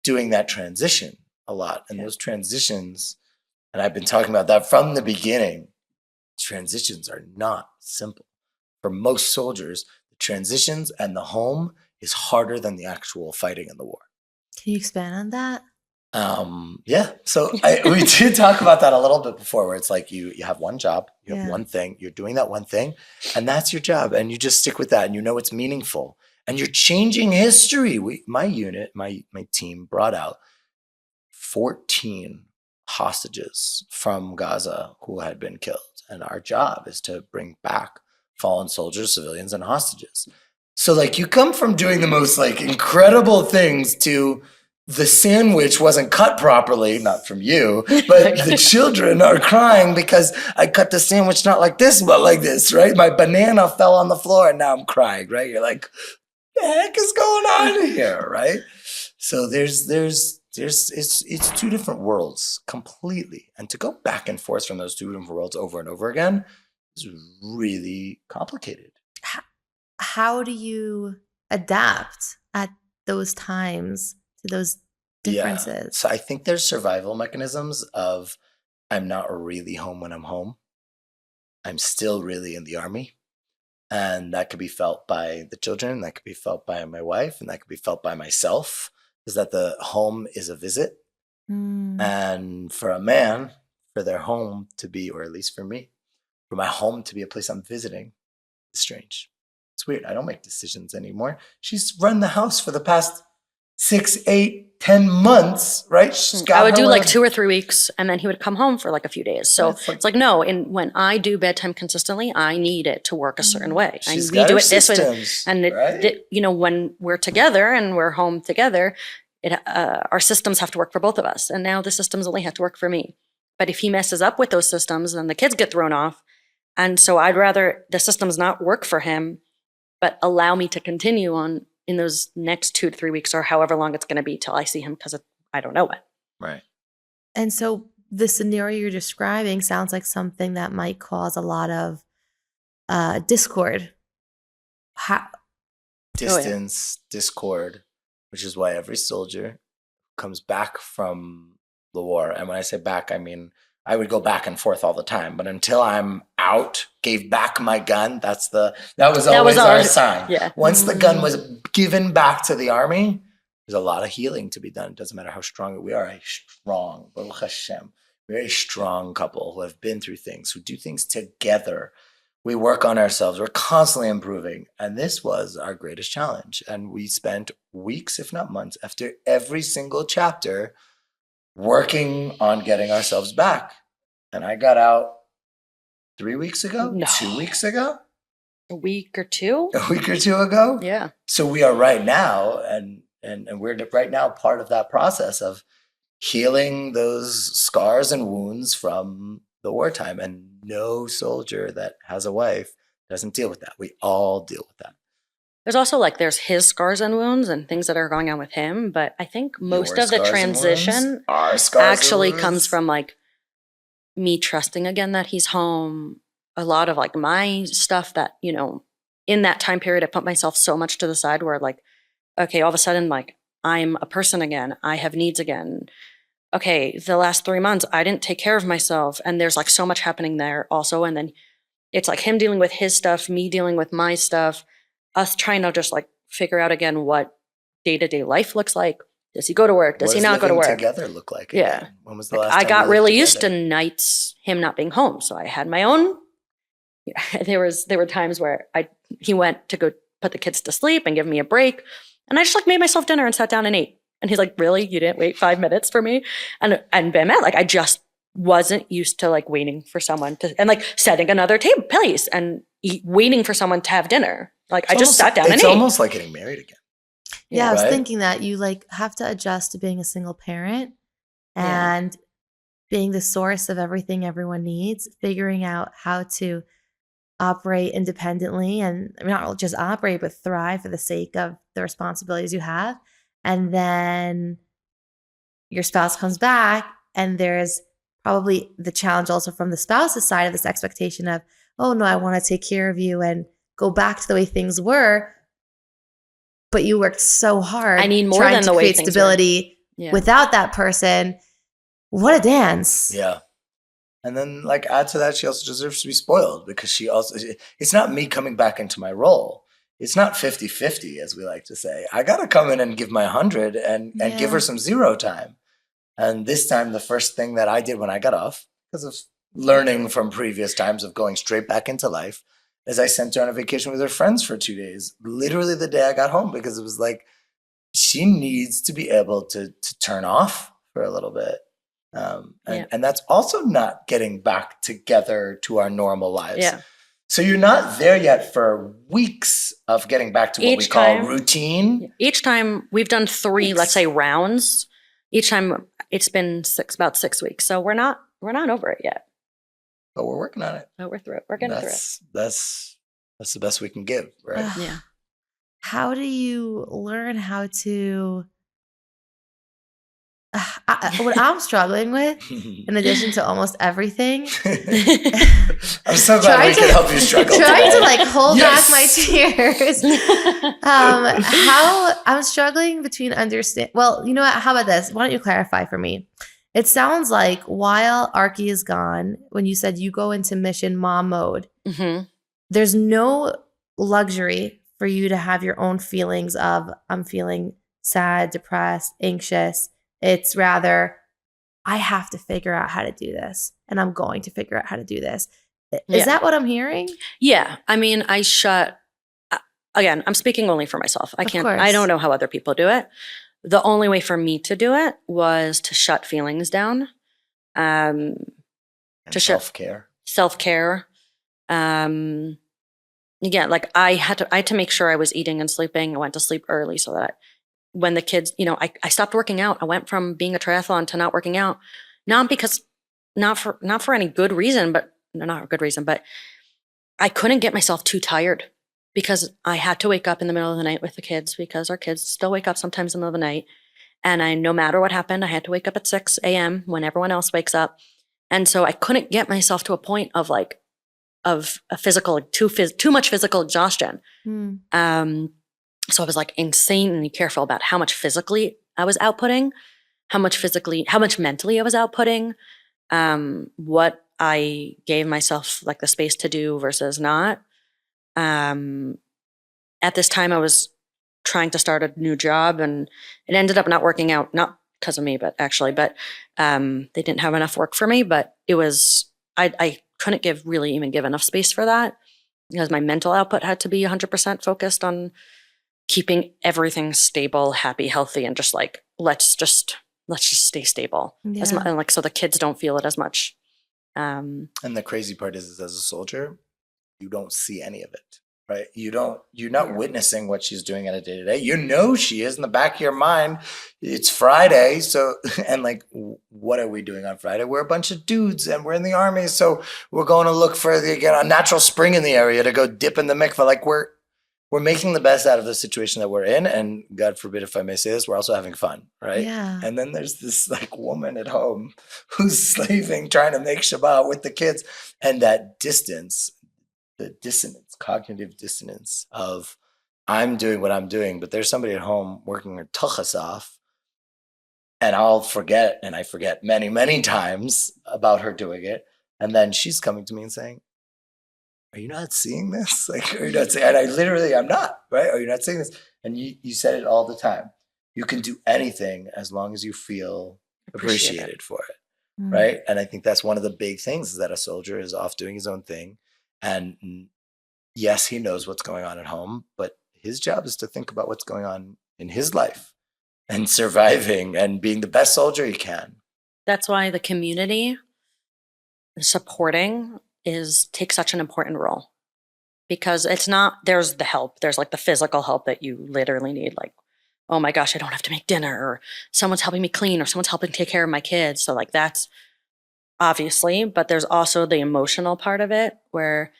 doing that transition a lot. And those transitions, and I've been talking about that from the beginning, transitions are not simple. For most soldiers, the transitions and the home is harder than the actual fighting in the war. Can you expand on that? Yeah. So we did talk about that a little bit before, where it's like you have one job, you have Yeah. one thing, you're doing that one thing, and that's your job, and you just stick with that, and you know it's meaningful, and you're changing history. My unit, my team brought out 14 hostages from Gaza who had been killed, and our job is to bring back fallen soldiers, civilians, and hostages. So like you come from doing the most like incredible things to the sandwich wasn't cut properly, not from you, but the children are crying because I cut the sandwich not like this, but like this, right? My banana fell on the floor and now I'm crying, right? You're like, the heck is going on here, right? So there's it's two different worlds completely. And to go back and forth from those two different worlds over and over again is really complicated. How do you adapt at those times to those differences? Yeah. So I think there's survival mechanisms of I'm not really home when I'm home. I'm still really in the army. And that could be felt by the children, that could be felt by my wife, and that could be felt by myself, is that the home is a visit. And for a man, for their home to be, or at least for me, for my home to be a place I'm visiting, is strange. It's weird. I don't make decisions anymore. She's run the house for the past 6, 8, 10 months, right? I would do like 2 or 3 weeks, and then he would come home for like a few days. So it's like no. And when I do bedtime consistently, I need it to work a certain way. We do it this way, and when we're together and we're home together, our systems have to work for both of us. And now the systems only have to work for me. But if he messes up with those systems, then the kids get thrown off. And so I'd rather the systems not work for him, but allow me to continue on in those next 2 to 3 weeks or however long it's going to be till I see him, because I don't know when. Right. And so the scenario you're describing sounds like something that might cause a lot of discord. Distance, discord, which is why every soldier comes back from the war. And when I say back, I mean, I would go back and forth all the time, but until I'm out, gave back my gun, that was always our sign. Yeah. Once the gun was given back to the army, there's a lot of healing to be done. It doesn't matter how strong we are. A strong, Baruch Hashem, very strong couple who have been through things, who do things together. We work on ourselves. We're constantly improving. And this was our greatest challenge. And we spent weeks, if not months, after every single chapter working on getting ourselves back. And I got out 3 weeks ago, No. 2 weeks ago, A week or two? a week or two ago. Yeah. So we are right now, and we're right now part of that process of healing those scars and wounds from the wartime. And no soldier that has a wife doesn't deal with that. We all deal with that. There's also there's his scars and wounds and things that are going on with him. But I think most Your of the scars and transition wounds, our scars and actually wounds. comes from me trusting again that he's home. A lot of my stuff that, in that time period, I put myself so much to the side where okay, all of a sudden, I'm a person again. I have needs again. Okay, the last 3 months, I didn't take care of myself. And there's so much happening there also. And then it's him dealing with his stuff, me dealing with my stuff, us trying to just figure out again what day-to-day life looks like. Does he go to work? Does he not go to work? What does living together look like? Yeah. Again? When was the last I time got we lived really used to together? nights him not being home. So I had my own. There were times where he went to go put the kids to sleep and give me a break. And I just made myself dinner and sat down and ate. And he's like, really? You didn't wait 5 minutes for me? And Ben met, I just wasn't used to waiting for someone to, and setting another table place and waiting for someone to have dinner. I just sat down and ate. It's almost like getting married again. Yeah, I was Right? thinking that you have to adjust to being a single parent and being the source of everything everyone needs, figuring out how to operate independently and not just operate, but thrive for the sake of the responsibilities you have. And then your spouse comes back and there's probably the challenge also from the spouse's side of this expectation of, oh no, I want to take care of you and go back to the way things were. But you worked so hard. I need more trying than to the way create things stability Yeah. without that person. What a dance. Yeah. And then add to that, she also deserves to be spoiled because it's not me coming back into my role. It's not 50-50, as we like to say. I got to come in and give my 100 and give her some zero time. And this time, the first thing that I did when I got off, because of learning from previous times of going straight back into life, is I sent her on a vacation with her friends for 2 days, literally the day I got home, because it was like, she needs to be able to turn off for a little bit. And that's also not getting back together to our normal lives. Yeah. So you're not there yet for weeks of getting back to what we call routine. Each time we've done 3, let's say, rounds. Each time it's been about 6 weeks. So we're not over it yet. But we're working on it. But we're through it. We're getting through it. That's the best we can give, right? Yeah. How do you learn how to what I'm struggling with, in addition to almost everything, I'm so glad we can help you struggle. Trying to like hold Yes! back my tears. How I'm struggling between understand. Well, you know what? How about this? Why don't you clarify for me? It sounds like while Arky is gone, when you said you go into mission mom mode, there's no luxury for you to have your own feelings of I'm feeling sad, depressed, anxious. It's rather, I have to figure out how to do this, and I'm going to figure out how to do this. Is that what I'm hearing? Yeah. I mean, again, I'm speaking only for myself. I don't know how other people do it. The only way for me to do it was to shut feelings down. To self-care. Self-care. Again, like I had to make sure I was eating and sleeping. I went to sleep early so that when the kids, I stopped working out. I went from being a triathlon to not working out, not for any good reason, but not a good reason, but I couldn't get myself too tired because I had to wake up in the middle of the night with the kids because our kids still wake up sometimes in the middle of the night. And no matter what happened, I had to wake up at 6 a.m. when everyone else wakes up. And so I couldn't get myself to a point of a physical, too much physical exhaustion. So I was like insanely careful about how much physically I was outputting, how much mentally I was outputting, what I gave myself like the space to do versus not. At this time I was trying to start a new job and it ended up not working out, not because of me, but they didn't have enough work for me, but it was, I couldn't even give enough space for that because my mental output had to be 100% focused on keeping everything stable, happy, healthy, and just like, let's just stay stable so the kids don't feel it as much. And the crazy part is as a soldier, you don't see any of it, right? You're not witnessing what she's doing on a day to day. She is in the back of your mind. It's Friday. So, and like, what are we doing on Friday? We're a bunch of dudes and we're in the army. So we're going to look for a natural spring in the area to go dip in the mikveh. Like we're making the best out of the situation that we're in. And God forbid, if I may say this, we're also having fun, right? Yeah. And then there's this like woman at home who's slaving, trying to make Shabbat with the kids. And that distance, the dissonance, cognitive dissonance of I'm doing what I'm doing, but there's somebody at home working her tuchas off. And I'll forget, and I forget many, many times about her doing it. And then she's coming to me and saying, are you not seeing this? Like, are you not seeing? And I'm not, right? Are you not seeing this? And you said it all the time. You can do anything as long as you feel appreciated for it, right? And I think that's one of the big things is that a soldier is off doing his own thing. And yes, he knows what's going on at home, but his job is to think about what's going on in his life and surviving and being the best soldier he can. That's why the community supporting takes such an important role because there's the help. There's like the physical help that you literally need. Like, oh my gosh, I don't have to make dinner or someone's helping me clean or someone's helping take care of my kids. So like that's obviously, but there's also the emotional part of it where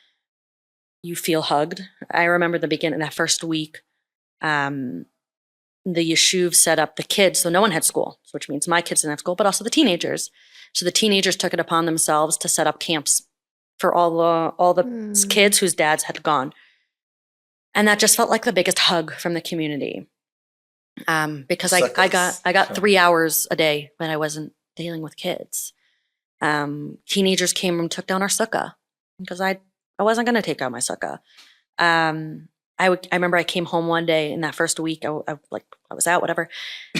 you feel hugged. I remember the beginning, that first week, the yeshuv set up the kids. So no one had school, which means my kids didn't have school, but also the teenagers. So the teenagers took it upon themselves to set up camps for all the kids whose dads had gone. And that just felt like the biggest hug from the community. Because I got 3 hours a day when I wasn't dealing with kids. Teenagers came and took down our sukkah because I wasn't going to take out my sukkah. I remember I came home one day in that first week, I was out, whatever,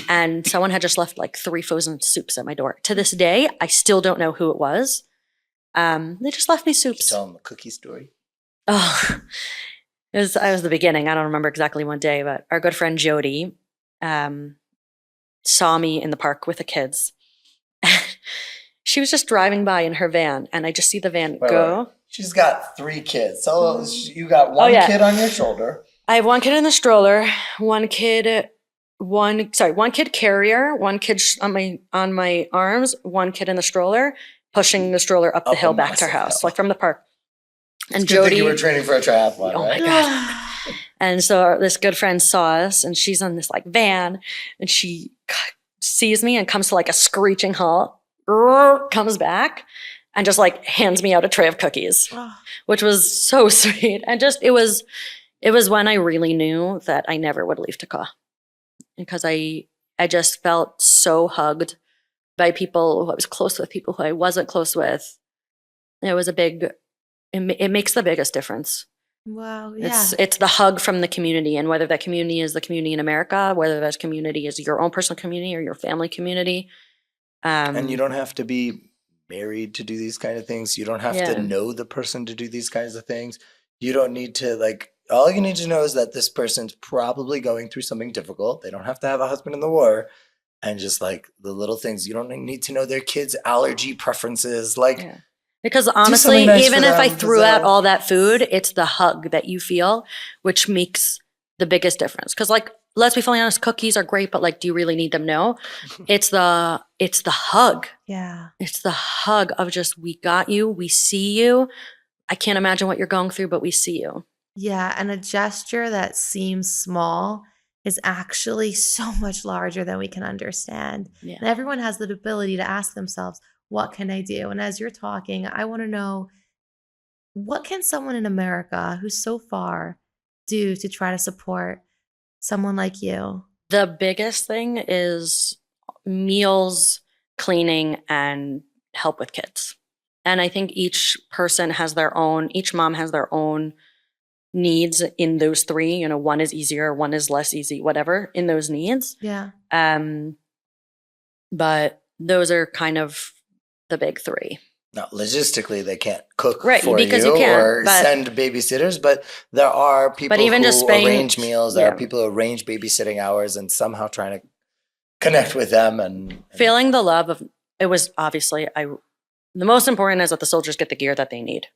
and someone had just left like 3 frozen soups at my door. To this day, I still don't know who it was. They just left me soups. Tell them a cookie story. Oh, I was the beginning. I don't remember exactly what day, but our good friend Jody saw me in the park with the kids. She was just driving by in her van, and I just see the van go. Wait. She's got 3 kids. So you got one kid on your shoulder. I have 1 kid in the stroller, one kid carrier, 1 kid on my arms, 1 kid in the stroller, pushing the stroller up the hill back to our house, like from the park. And It's good that Jody, you were training for a triathlon, oh right? my God. And so this good friend saw us, and she's on this like van, and she sees me and comes to like a screeching halt, comes back and just like hands me out a tray of cookies, which was so sweet. And just, it was when I really knew that I never would leave Taka, because I just felt so hugged by people who I was close with, people who I wasn't close with. It was it makes the biggest difference. Wow. Yeah. It's the hug from the community, and whether that community is the community in America, whether that community is your own personal community or your family community. And you don't have to be married to do these kind of things. You don't have to know the person to do these kinds of things. You don't need to all you need to know is that this person's probably going through something difficult. They don't have to have a husband in the war. And just like the little things, you don't need to know their kids' allergy preferences. Because honestly, nice even for if I them, threw out all that food, it's the hug that you feel, which makes the biggest difference. Because let's be fully honest, cookies are great, but do you really need them? No. It's the hug. Yeah. It's the hug of just, we got you, we see you. I can't imagine what you're going through, but we see you. Yeah. And a gesture that seems small is actually so much larger than we can understand. Yeah. And everyone has the ability to ask themselves, what can I do? And as you're talking, I want to know, what can someone in America who's so far do to try to support someone like you? The biggest thing is meals, cleaning, and help with kids. And I think each mom has their own needs in those 3. One is easier, one is less easy, whatever, in those needs. Yeah. But those are kind of the big 3. Now, logistically, they can't cook Right, for because you you can't, or but- send babysitters, but there are people even who just paying- arrange meals. There yeah. are people who arrange babysitting hours and somehow trying to connect with them. And Feeling the love of, it was obviously, the most important is that the soldiers get the gear that they need.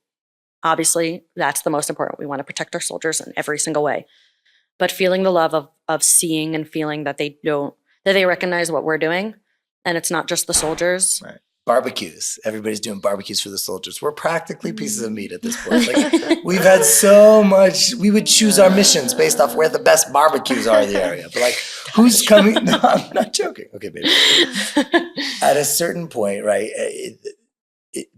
Obviously, that's the most important. We want to protect our soldiers in every single way. But feeling the love of seeing and feeling that they recognize what we're doing, and it's not just the soldiers. Right. Barbecues. Everybody's doing barbecues for the soldiers. We're practically pieces of meat at this point. We've had so much. We would choose our missions based off where the best barbecues are in the area. But who's coming? No, I'm not joking. Okay, baby. At a certain point, right?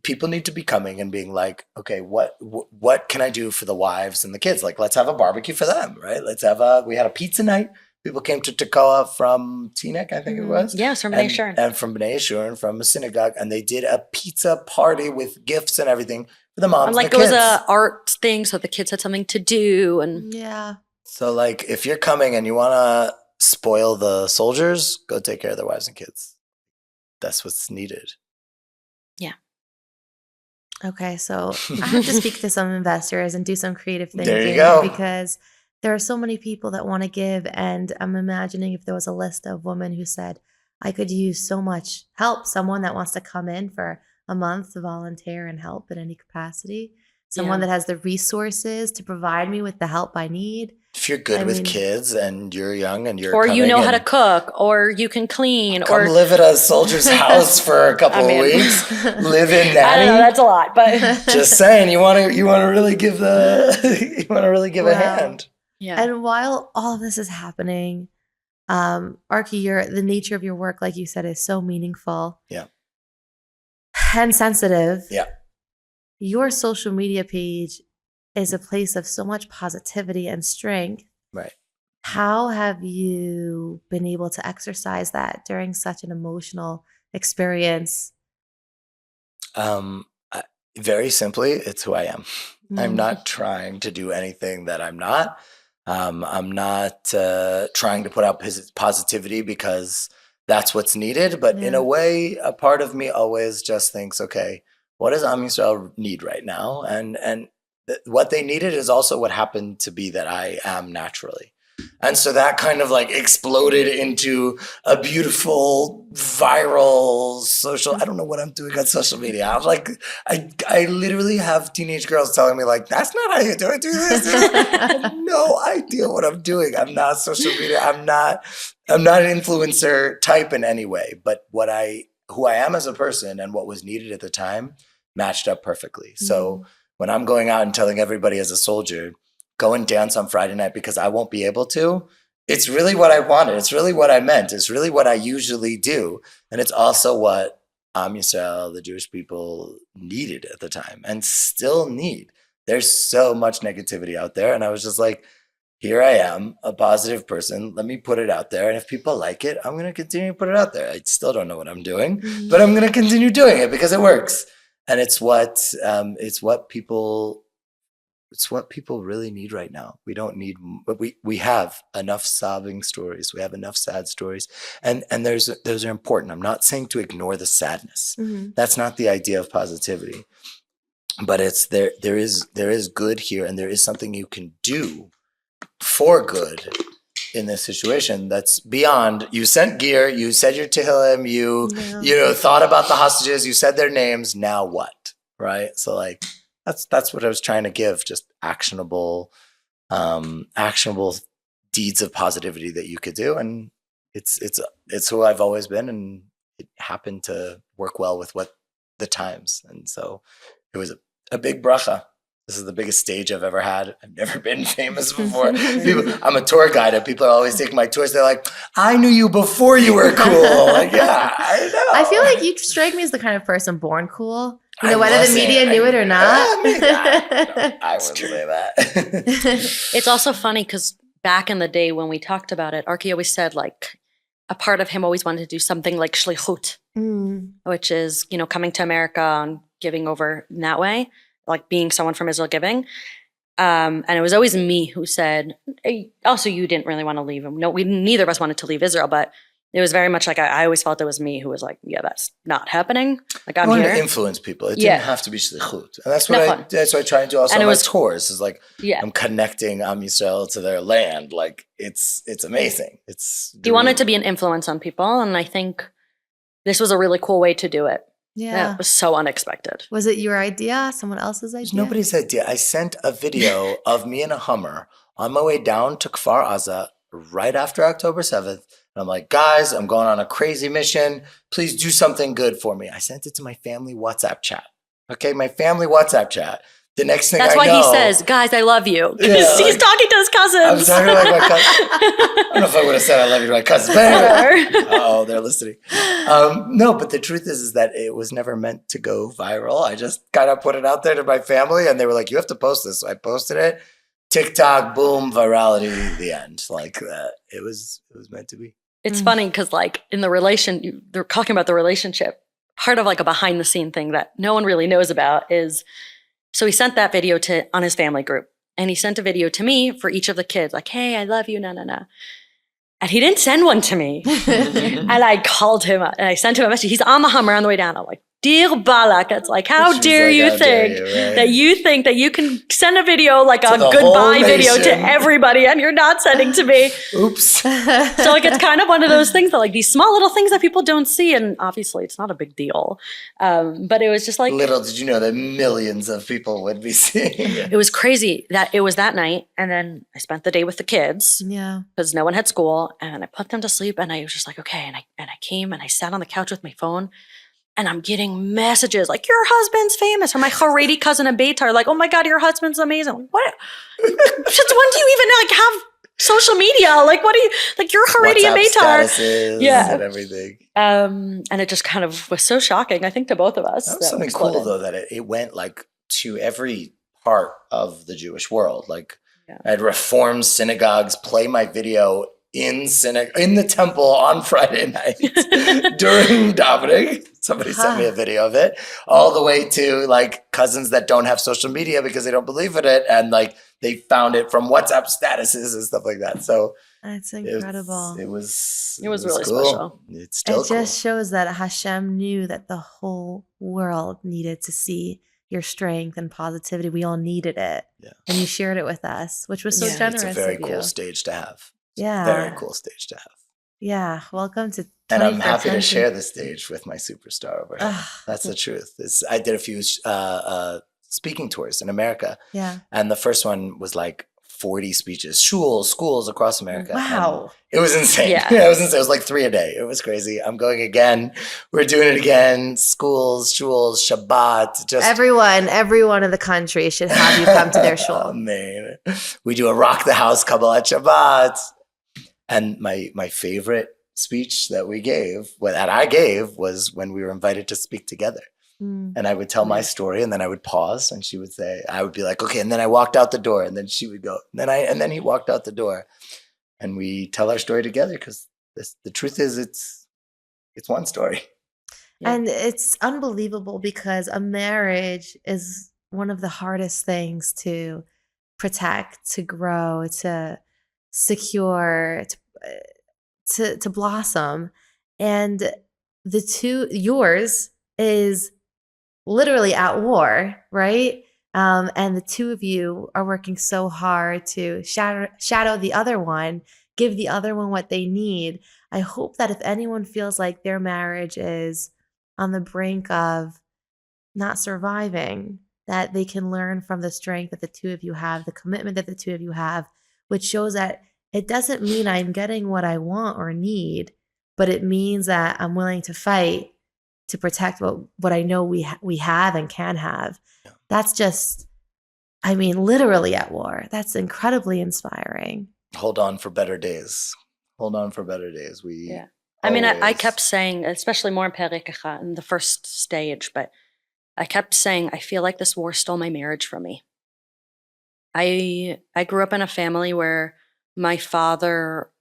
People need to be coming and being like, okay, what can I do for the wives and the kids? Let's have a barbecue for them, right? We had a pizza night. People came to Tekoa from Teaneck, I think it was. Yes, from B'nai Shur. And from B'nai Shur and from a synagogue. And they did a pizza party with gifts and everything for the moms and the it was kids. a art thing, so the kids had something to do. And Yeah. So if you're coming and you want to spoil the soldiers, go take care of their wives and kids. That's what's needed. Yeah. Okay, so I have to speak to some investors and do some creative thinking. There you go. Because there are so many people that want to give, and I'm imagining if there was a list of women who said, I could use so much help, someone that wants to come in for a month to volunteer and help in any capacity, someone that has the resources to provide me with the help I need. If you're good with kids and you're young and you're or you know how to and cook, or you can clean, come or live at a soldier's house for a couple of weeks, live in I nanny. don't know, that's a lot, but Just saying, you want to really give a hand. yeah. And while all of this is happening, Arky, the nature of your work, like you said, is so meaningful. Yeah. And sensitive. Yeah. Your social media page is a place of so much positivity and strength. Right. How have you been able to exercise that during such an emotional experience? Very simply, it's who I am. I'm not trying to do anything that I'm not. I'm not trying to put out positivity because that's what's needed. But in a way, a part of me always just thinks, okay, what does Am Yisrael need right now? And what they needed is also what happened to be that I am naturally. And so that kind of like exploded into a beautiful viral social. I don't know what I'm doing on social media. I'm like, I literally have teenage girls telling me like, that's not how you do it. Do this. I have no idea what I'm doing. I'm not social media. I'm not an influencer type in any way. But who I am as a person and what was needed at the time matched up perfectly. So when I'm going out and telling everybody as a soldier, go and dance on Friday night because I won't be able to, it's really what I wanted. It's really what I meant. It's really what I usually do. And it's also what Am Yisrael, the Jewish people, needed at the time and still need. There's so much negativity out there. And I was just like, here I am, a positive person. Let me put it out there. And if people like it, I'm going to continue to put it out there. I still don't know what I'm doing, but I'm going to continue doing it because it works. And it's what people really need right now. We don't need, but we have enough sobbing stories. We have enough sad stories, and those are important. I'm not saying to ignore the sadness. That's not the idea of positivity. But it's there is good here, and there is something you can do for good in this situation that's beyond. You sent gear, you said your Tehillim, you thought about the hostages, you said their names. Now what? Right? So like. That's what I was trying to give, just actionable deeds of positivity that you could do. And it's who I've always been, and it happened to work well with what the times. And so it was a big bracha. This is the biggest stage I've ever had. I've never been famous before. I'm a tour guide, and people are always taking my tours. They're like, I knew you before you were cool. Like, yeah, I know. I feel like you strike me as the kind of person born cool. You know, whether the media knew it or not. I wouldn't say that. It's also funny because back in the day when we talked about it, Arky always said like a part of him always wanted to do something like shlichut, which is, coming to America and giving over in that way, like being someone from Israel giving. And it was always me who said, hey, also you didn't really want to leave. No, neither of us wanted to leave Israel, but it was very much like I always felt it was me who was like, yeah, that's not happening. Like I'm here to influence people. It didn't have to be shlichut, and that's what I try and do also on my tours. Is like I'm connecting Am Yisrael to their land. Like it's amazing. You wanted to be an influence on people, and I think this was a really cool way to do it. Yeah, it was so unexpected. Was it your idea? Someone else's idea? It's nobody's idea. I sent a video of me in a Hummer on my way down to Kfar Aza right after October 7th. And I'm like, guys, I'm going on a crazy mission. Please do something good for me. I sent it to my family WhatsApp chat. Okay, my family WhatsApp chat. The next thing That's why he says, guys, I love you. Because he's talking to his cousins. I was talking to like my cousin. I don't know if I would have said I love you to my cousins, but anyway. Oh, they're listening. No, but the truth is that it was never meant to go viral. I just kind of put it out there to my family, and they were like, you have to post this. So I posted it. TikTok, boom, virality, the end. Like that. It was meant to be. It's funny because like in the they're talking about the relationship. Part of like a behind the scene thing that no one really knows about is, so he sent that video on his family group, and he sent a video to me for each of the kids, like, hey, I love you, na. And he didn't send one to me. And I called him and I sent him a message. He's on the Hummer on the way down. I'm like, dear Balak, it's like, how dare you think that you can send a video like a goodbye video to everybody and you're not sending to me. Oops. So like, it's kind of one of those things that like these small little things that people don't see. And obviously it's not a big deal. But it was just like. Little did you know that millions of people would be seeing it. It was crazy that it was that night. And then I spent the day with the kids. Yeah. Because no one had school. And I put them to sleep and I was just like, okay. And I came and I sat on the couch with my phone. And I'm getting messages like, your husband's famous. Or my Haredi cousin in Beitar, like, oh my God, your husband's amazing. Like, what? Since when do you even like have social media? Like, what do you, like, you're Haredi in Beitar. Yeah. And everything. And it just kind of was so shocking, I think, to both of us. That was something cool, though, that it went like to every part of the Jewish world. Like, I had Reform synagogues play my video in the temple on Friday night during davening. Somebody sent me a video of it, all the way to like cousins that don't have social media because they don't believe in it, and like they found it from WhatsApp statuses and stuff like that. So That's incredible. it was really cool. special. It's still It just shows that Hashem knew that the whole world needed to see your strength and positivity. We all needed it. Yeah. And you shared it with us, which was so Yeah. generous It's a very of you. cool stage to have. Yeah. Very cool stage to have. Yeah. Welcome to 21st And I'm happy century. to share the stage with my superstar over here. That's the truth. I did a few speaking tours in America. Yeah. And the first one was like 40 speeches, schools across America. Wow. And it was insane. Yeah. It was insane. It was like 3 a day. It was crazy. I'm going again. We're doing it again. Schools, shuls, Shabbat. Just Everyone in the country should have you come to their shul. Oh, man. We do a rock the house Kabbalat Shabbat. And my favorite speech that I gave was when we were invited to speak together. And I would tell my story, and then I would pause, and she would say, I would be like, okay, and then I walked out the door, and then she would go, and then he walked out the door, and we tell our story together, because the truth is it's one story. Yeah. And it's unbelievable because a marriage is one of the hardest things to protect, to grow, to secure, to blossom. And yours is literally at war, right? And the two of you are working so hard to shadow the other one, give the other one what they need. I hope that if anyone feels like their marriage is on the brink of not surviving, that they can learn from the strength that the two of you have, the commitment that the two of you have, which shows that it doesn't mean I'm getting what I want or need, but it means that I'm willing to fight to protect what I know we have and can have. Yeah. That's just, literally at war. That's incredibly inspiring. Hold on for better days. Hold on for better days. Yeah. I kept saying, especially more in Perikecha in the first stage, but I kept saying, I feel like this war stole my marriage from me. I grew up in a family where my father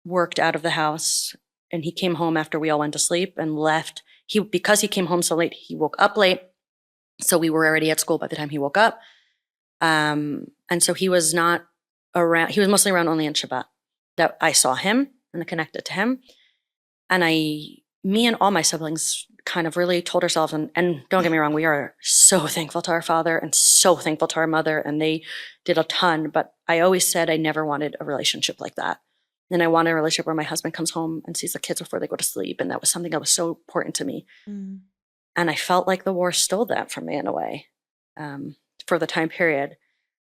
worked out of the house, and he came home after we all went to sleep and left. Because he came home so late, he woke up late. So we were already at school by the time he woke up. And so he was not around. He was mostly around only on Shabbat. That I saw him and connected to him. And me and all my siblings kind of really told ourselves, and don't get me wrong, we are so thankful to our father and so thankful to our mother, and they did a ton. But I always said I never wanted a relationship like that. And I wanted a relationship where my husband comes home and sees the kids before they go to sleep. And that was something that was so important to me. And I felt like the war stole that from me in a way, for the time period.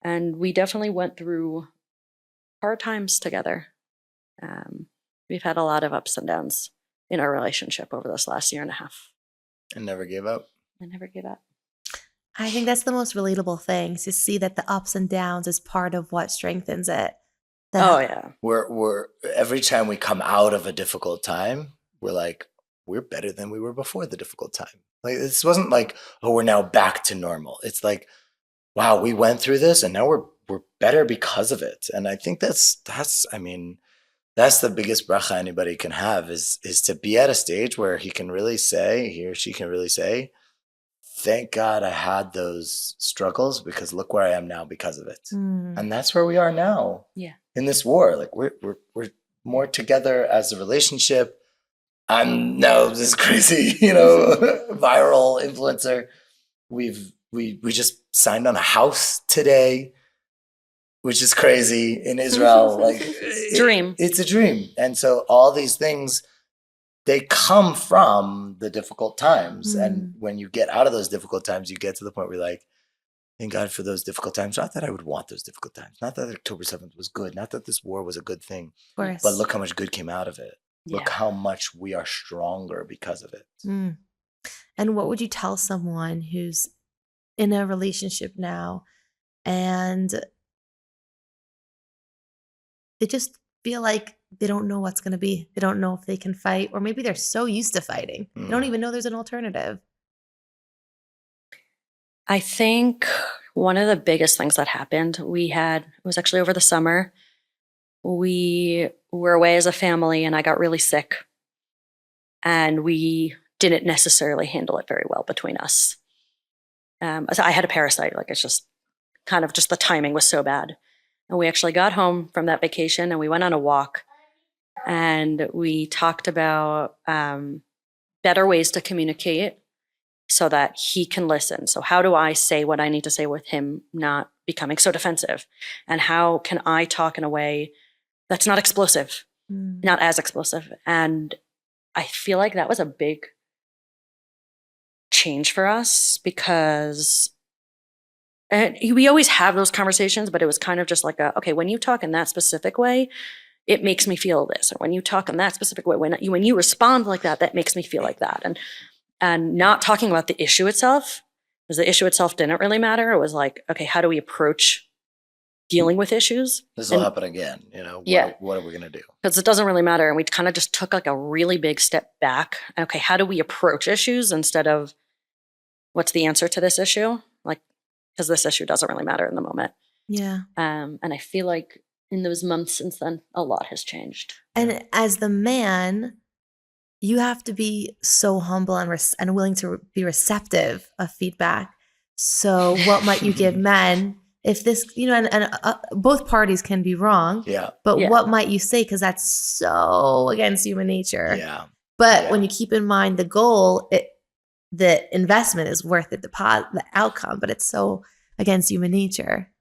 And we definitely went through hard times together. We've had a lot of ups and downs in our relationship over this last year and a half. And never gave up. I never gave up. I think that's the most relatable thing, to see that the ups and downs is part of what strengthens it. Oh yeah. We're every time we come out of a difficult time, we're better than we were before the difficult time. Like, this wasn't like, oh, we're now back to normal. It's like, wow, we went through this and now we're better because of it. And I think that's the biggest bracha anybody can have is to be at a stage where he or she can really say, thank God I had those struggles, because look where I am now because of it. And that's where we are now. Yeah. In this war, like we're more together as a relationship. I'm now this crazy, viral influencer. We just signed on a house today, which is crazy in Israel. Like Dream. It's a dream. And so all these things, they come from the difficult times. And when you get out of those difficult times, you get to the point where you're like, thank God for those difficult times. Not that I would want those difficult times. Not that October 7th was good. Not that this war was a good thing. Of course. But look how much good came out of it. Yeah. Look how much we are stronger because of it. And what would you tell someone who's in a relationship now and they just feel like they don't know what's going to be? They don't know if they can fight, or maybe they're so used to fighting. They don't even know there's an alternative. I think one of the biggest things that happened, it was actually over the summer. we were away as a family and I got really sick. And we didn't necessarily handle it very well between us. So I had a parasite, like it's just kind of just the timing was so bad. And we actually got home from that vacation and we went on a walk and we talked about better ways to communicate so that he can listen. So how do I say what I need to say with him not becoming so defensive? And how can I talk in a way that's not explosive, not as explosive? And I feel like that was a big change for us because we always have those conversations, but it was kind of just like, okay, when you talk in that specific way, it makes me feel this. Or when you talk in that specific way, when you respond like that, that makes me feel like that. And not talking about the issue itself, because the issue itself didn't really matter. It was like, okay, how do we approach dealing with issues? This will happen again. What are we going to do? Because it doesn't really matter. And we kind of just took like a really big step back. Okay, how do we approach issues instead of what's the answer to this issue? Like, because this issue doesn't really matter in the moment. Yeah. And I feel like in those months since then, a lot has changed. And as the man, you have to be so humble and willing to be receptive of feedback. So what might you give men if this, and both parties can be wrong. Yeah. But what might you say? Because that's so against human nature. Yeah. But when you keep in mind the goal, the investment is worth it, the outcome, but it's so against human nature.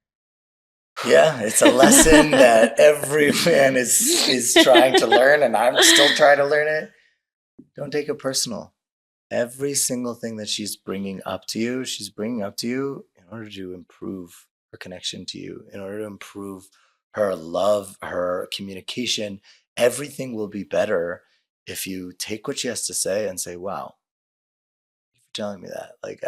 Yeah, it's a lesson that every man is trying to learn, and I'm still trying to learn it. Don't take it personal. Every single thing that she's bringing up to you in order to improve her connection to you, in order to improve her love, her communication. Everything will be better if you take what she has to say and say, wow, thank you for telling me that. Like,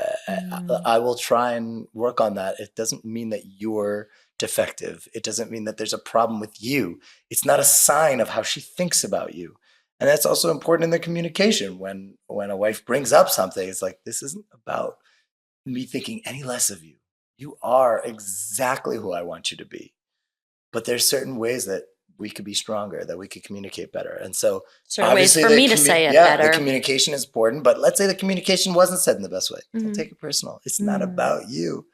I will try and work on that. It doesn't mean that you're defective. It doesn't mean that there's a problem with you. It's not a sign of how she thinks about you. And that's also important in the communication. When a wife brings up something, it's like, this isn't about me thinking any less of you. You are exactly who I want you to be. But there's certain ways that we could be stronger, that we could communicate better. And so certain ways for me to say it better. The communication is important, but let's say the communication wasn't said in the best way. Don't take it personal. It's not about you.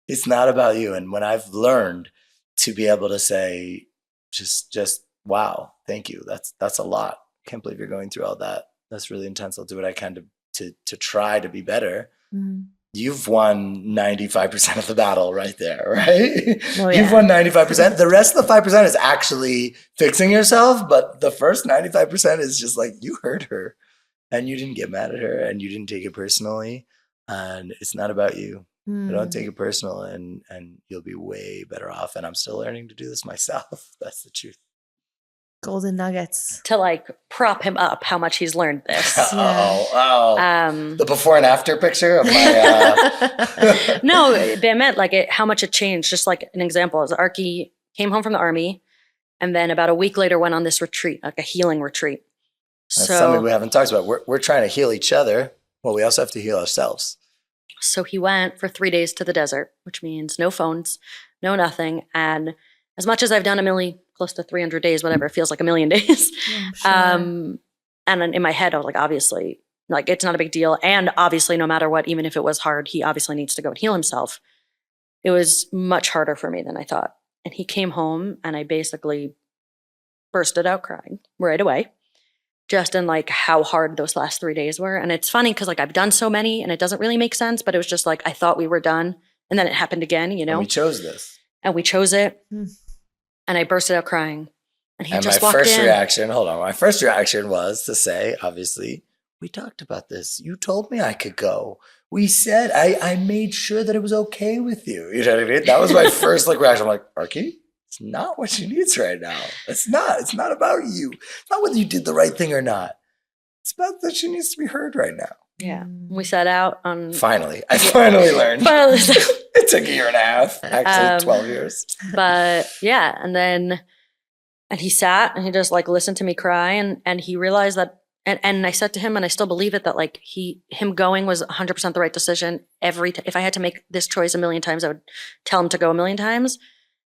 It's not about you. And when I've learned to be able to say, just wow, thank you. That's a lot. Can't believe you're going through all that. That's really intense. I'll do what I can to try to be better. You've won 95% of the battle right there, right? Oh, yeah. You've won 95%. The rest of the 5% is actually fixing yourself. But the first 95% is just like, you hurt her and you didn't get mad at her and you didn't take it personally. And it's not about you. So don't take it personal and you'll be way better off. And I'm still learning to do this myself. That's the truth. Golden nuggets. To like prop him up how much he's learned this. The before and after picture of my No, I meant like how much it changed. Just like an example is Arky came home from the army and then about a week later went on this retreat, like a healing retreat. That's something we haven't talked about. We're trying to heal each other. Well, we also have to heal ourselves. So he went for 3 days to the desert, which means no phones, no nothing. And as much as I've done close to 300 days, whatever, it feels like a million days. Sure. And then in my head, I was like, obviously, like it's not a big deal. And obviously, no matter what, even if it was hard, he obviously needs to go and heal himself. It was much harder for me than I thought. And he came home and I basically bursted out crying right away. Just in like how hard those last 3 days were. And it's funny because like I've done so many and it doesn't really make sense, but it was just like I thought we were done. And then it happened again, And we chose this. And we chose it. And I bursted out crying. And he just walked in. My first reaction was to say, obviously, we talked about this. You told me I could go. We said, I made sure that it was okay with you. You know what I mean? That was my first reaction. I'm like, Arky? It's not what she needs right now. It's not about you. It's not whether you did the right thing or not. It's about that she needs to be heard right now. Yeah. We set out on... I finally learned. It took a year and a half, actually 12 years. But yeah, and he sat and he just like listened to me cry and he realized that, and I said to him, and I still believe it, that like him going was 100% the right decision. If I had to make this choice a million times, I would tell him to go a million times.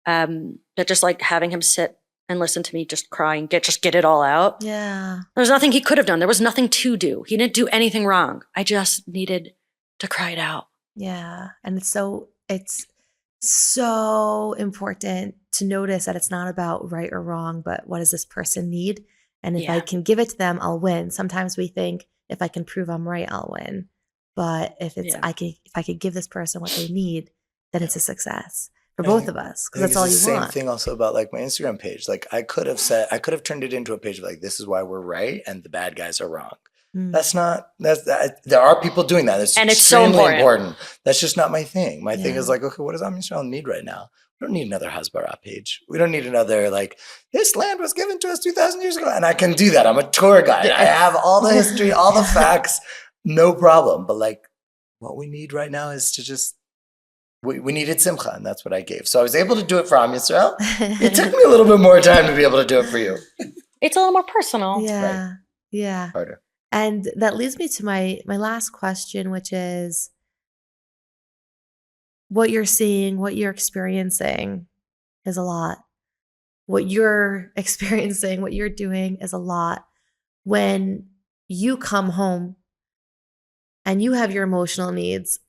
But just like having him sit and listen to me just cry and get it all out. Yeah. There's nothing he could have done. There was nothing to do. He didn't do anything wrong. I just needed to cry it out. Yeah. And it's so important to notice that it's not about right or wrong, but what does this person need? And if I Yeah. can give it to them, I'll win. Sometimes we think if I can prove I'm right, I'll win. But if it's Yeah. if I could give this person what they need, then it's a success for I both think- of us, I because think that's all it's you the same want. thing also about like my Instagram page. Like I could have turned it into a page of like, this is why we're right and the bad guys are wrong. Mm. There are people doing that. And it's so extremely important. That's just not my thing. My thing Yeah. is like, okay, what does Am Yisrael need right now? We don't need another Hasbara page. We don't need another like, this land was given to us 2,000 years ago. And I can do that. I'm a tour guide. I have all the history, all the facts, no problem. But like what we need right now is to just, we needed Simcha, and that's what I gave. So I was able to do it for Am Yisrael. It took me a little bit more time to be able to do it for you. It's a little more personal. Yeah. Yeah. Harder. And that leads me to my last question, which is what you're seeing, what you're experiencing is a lot. What you're experiencing, what you're doing is a lot. When you come home and you have your emotional needs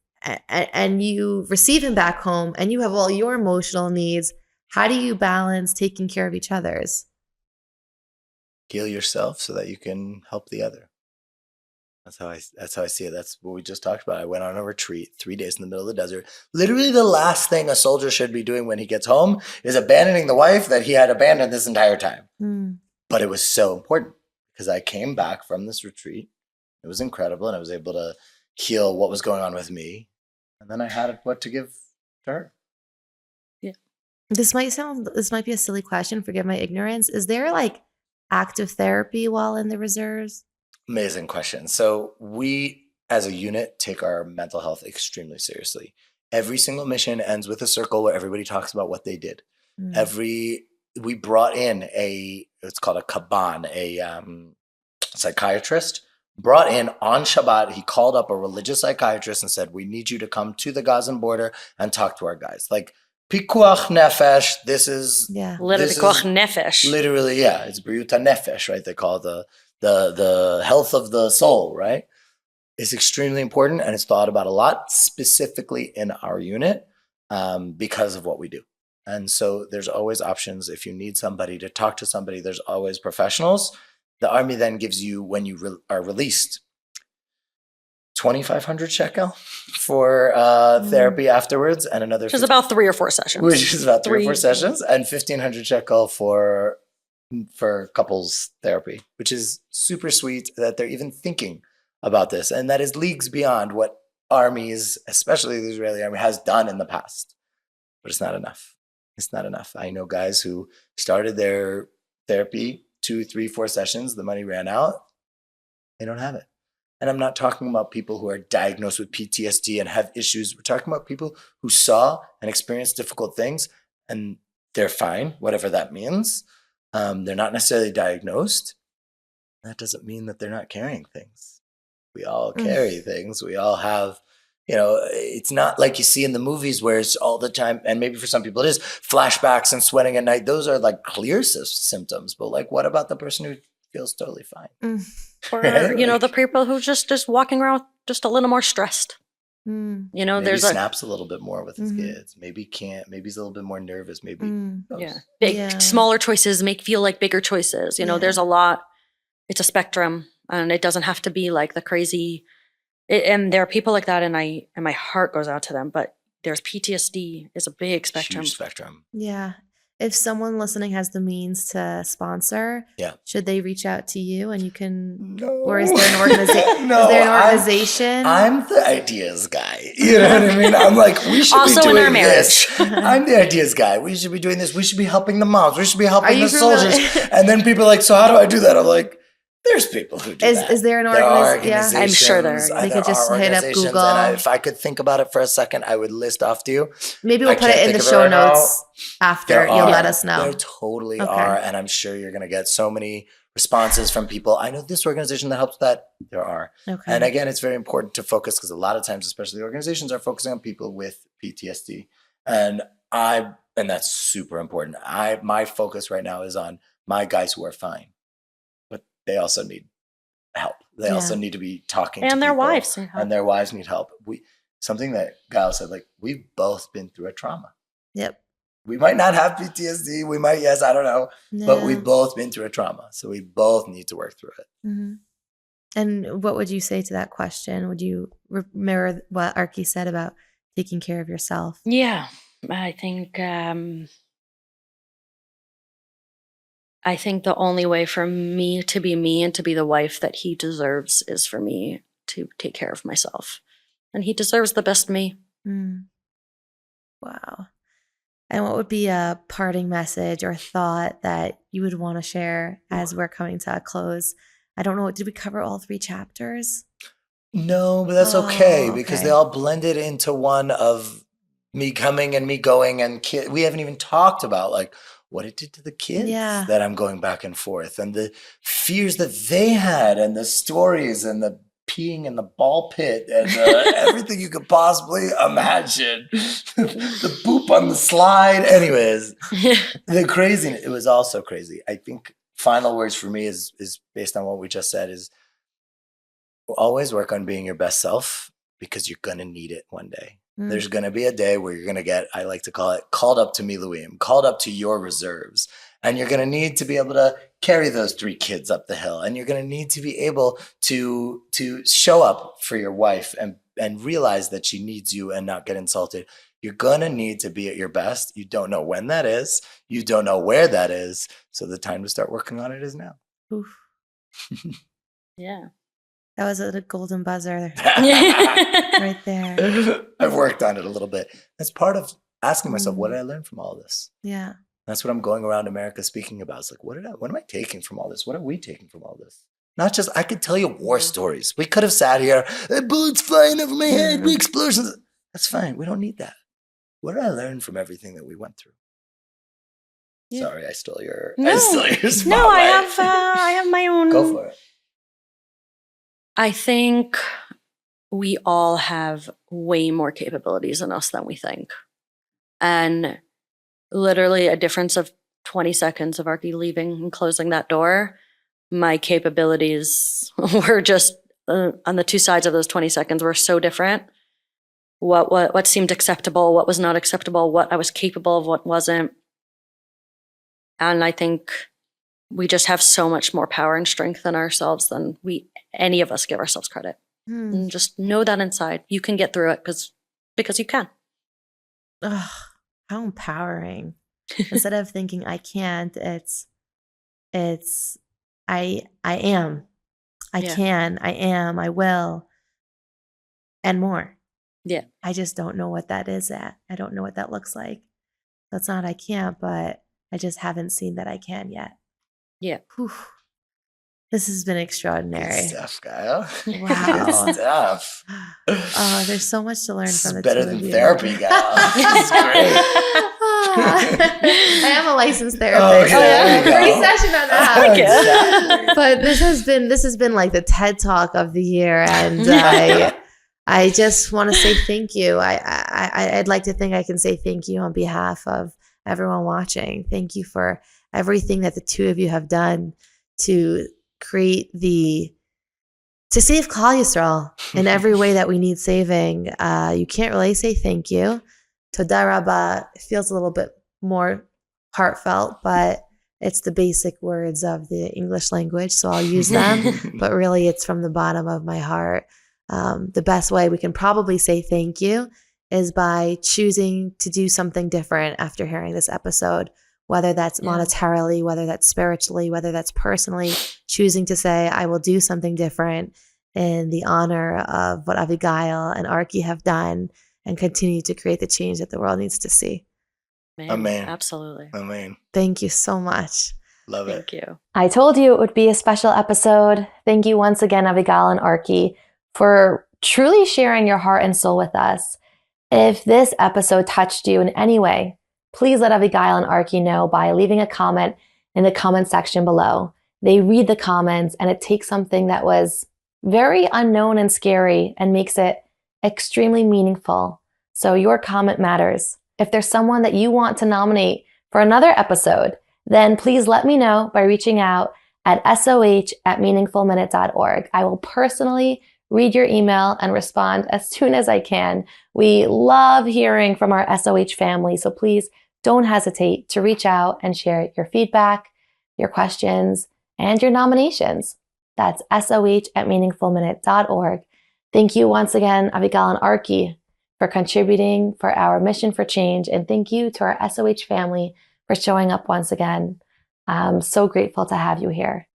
and you receive him back home and you have all your emotional needs, how do you balance taking care of each other's? Heal yourself so that you can help the other. That's how I see it. That's what we just talked about. I went on a retreat 3 days in the middle of the desert. Literally the last thing a soldier should be doing when he gets home is abandoning the wife that he had abandoned this entire time. Mm. But it was so important because I came back from this retreat. It was incredible. And I was able to heal what was going on with me. And then I had what to give to her. This might be a silly question. Forgive my ignorance. Is there like active therapy while in the reserves? Amazing question. So we, as a unit, take our mental health extremely seriously. Every single mission ends with a circle where everybody talks about what they did. Mm. We brought in it's called a kaban, a psychiatrist, brought in on Shabbat. He called up a religious psychiatrist and said, we need you to come to the Gazan border and talk to our guys. Like, pikuach nefesh, this is... Yeah. Literally, This is koch nefesh. Literally, yeah. It's briuta nefesh, right? They call it the health of the soul, right? It's extremely important and it's thought about a lot, specifically in our unit, because of what we do. And so there's always options. If you need somebody to talk to somebody, there's always professionals. The army then gives you, when you are released, 2,500 shekel for therapy afterwards, and another Which is about 3 or 4 sessions. which is about 3 or 4 Three. sessions, and 1,500 shekel for couples therapy, which is super sweet that they're even thinking about this. And that is leagues beyond what armies, especially the Israeli army, has done in the past. But it's not enough. It's not enough. I know guys who started their therapy 2, 3, 4 sessions. The money ran out. They don't have it. And I'm not talking about people who are diagnosed with PTSD and have issues. We're talking about people who saw and experienced difficult things and they're fine, whatever that means. They're not necessarily diagnosed. That doesn't mean that they're not carrying things. We all carry things. We all have, it's not like you see in the movies where it's all the time. And maybe for some people it is flashbacks and sweating at night. Those are like clear symptoms. But like, what about the person who feels totally fine? Or, Right? the people who just walking around just a little more stressed. Mm. Maybe There's snaps a little bit more with his Mhm. kids. Maybe can't. Maybe he's a little bit more nervous. Maybe Mm. who knows? yeah, big, Yeah. smaller choices feel like bigger choices. Yeah. There's a lot. It's a spectrum, and it doesn't have to be like the crazy. And there are people like that, and my heart goes out to them. But there's PTSD is a big spectrum. Huge spectrum. Yeah. If someone listening has the means to sponsor, Yeah. should they reach out to you and you can, No. or is there an organization? No, is there an organization? I'm the ideas guy. You know what I mean? I'm like, we should Also be in doing our marriage. this. I'm the ideas guy. We should be doing this. We should be helping the moms. We should be Are helping you the soldiers. familiar- And then people are like, so how do I do that? I'm like, there's people who do that. Is there an There are organization? Yeah. I'm sure there are. organizations. They could There just are hit up organizations, Google. And if I could think about it for a second, I would list off to you. Maybe I we'll put can't it in the think of it show right now. notes after. There You'll are. let us know. There totally Okay. are. And I'm sure you're going to get so many responses from people. I know this organization that helps that. There are. Okay. And again, it's very important to focus because a lot of times, especially organizations are focusing on people with PTSD. And I And that's super important. My focus right now is on my guys who are fine, but they also need help. They also need to be talking to And their people, wives need help. and their wives need help. Something that Gail said, like, we've both been through a trauma. Yep. We might not have PTSD. We might, yes, I don't know, but Yeah. we've both been through a trauma, so we both need to work through it. Mhm. And what would you say to that question? Would you mirror what Arky said about taking care of yourself? Yeah, I think the only way for me to be me and to be the wife that he deserves is for me to take care of myself. And he deserves the best me. Mm. Wow. And what would be a parting message or thought that you would want to share as we're coming to a close? I don't know. Did we cover all 3 chapters? No, but that's okay because they all blended into one of me coming and me going, and we haven't even talked about like what it did to the kids that I'm going back and forth, and the fears that they had, and the stories, and the peeing in the ball pit, and everything you could possibly imagine. The poop on the slide. Anyways, the craziness. It was also crazy. I think final words for me is based on what we just said is always work on being your best self because you're going to need it one day. There's going to be a day where you're going to get, I like to call it, called up to Miluim, called up to your reserves. And you're going to need to be able to carry those 3 kids up the hill. And you're going to need to be able to show up for your wife and realize that she needs you and not get insulted. You're going to need to be at your best. You don't know when that is. You don't know where that is. So the time to start working on it is now. Oof. Yeah. That was a golden buzzer right there. I've worked on it a little bit. That's part of asking myself, what did I learn from all this? Yeah. That's what I'm going around America speaking about. It's like, what am I taking from all this? What are we taking from all this? Not just, I could tell you war stories. We could have sat here, bullets flying over my head, explosions. That's fine. We don't need that. What did I learn from everything that we went through? Yeah. Sorry, I stole your spotlight. No, I have my own. Go for it. I think we all have way more capabilities in us than we think. And literally a difference of 20 seconds of Arky leaving and closing that door, my capabilities were just on the 2 sides of those 20 seconds were so different. What seemed acceptable, what was not acceptable, what I was capable of, what wasn't. And I think we just have so much more power and strength in ourselves than any of us give ourselves credit. And just know that inside. You can get through it because you can. Ugh, how empowering. Instead of thinking I can't, it's I am. I can, I am, I will, and more. Yeah. I just don't know what that is at. I don't know what that looks like. That's not I can't, but I just haven't seen that I can yet. Yeah. Whew. This has been extraordinary. Good stuff, Gail. Wow. Good stuff. Oh, there's so much to learn This from is it. better than therapy, Gail. This is great. I am a licensed therapist. Okay, there you go. Free session on that. Exactly. But this has been like the TED Talk of the year, and I just want to say thank you. I'd like to think I can say thank you on behalf of everyone watching. Thank you for everything that the 2 of you have done to create to save Klal Yisrael in every way that we need saving. You can't really say thank you. Toda Rabba feels a little bit more heartfelt, but it's the basic words of the English language, so I'll use them. But really, it's from the bottom of my heart. The best way we can probably say thank you is by choosing to do something different after hearing this episode, whether that's monetarily, whether that's spiritually, whether that's personally, choosing to say, I will do something different in the honor of what Avigal and Arky have done and continue to create the change that the world needs to see. Amen. Absolutely. Amen. Thank you so much. Love it. Thank you. I told you it would be a special episode. Thank you once again, Avigal and Arky, for truly sharing your heart and soul with us. If this episode touched you in any way, please let Avigal and Arky know by leaving a comment in the comment section below. They read the comments and it takes something that was very unknown and scary and makes it extremely meaningful. So your comment matters. If there's someone that you want to nominate for another episode, then please let me know by reaching out at soh@meaningfulminute.org. I will personally read your email and respond as soon as I can. We love hearing from our SOH family, so please don't hesitate to reach out and share your feedback, your questions, and your nominations. That's soh@meaningfulminute.org. Thank you once again, Avigal and Arky, for contributing for our mission for change. And thank you to our SOH family for showing up once again. I'm so grateful to have you here.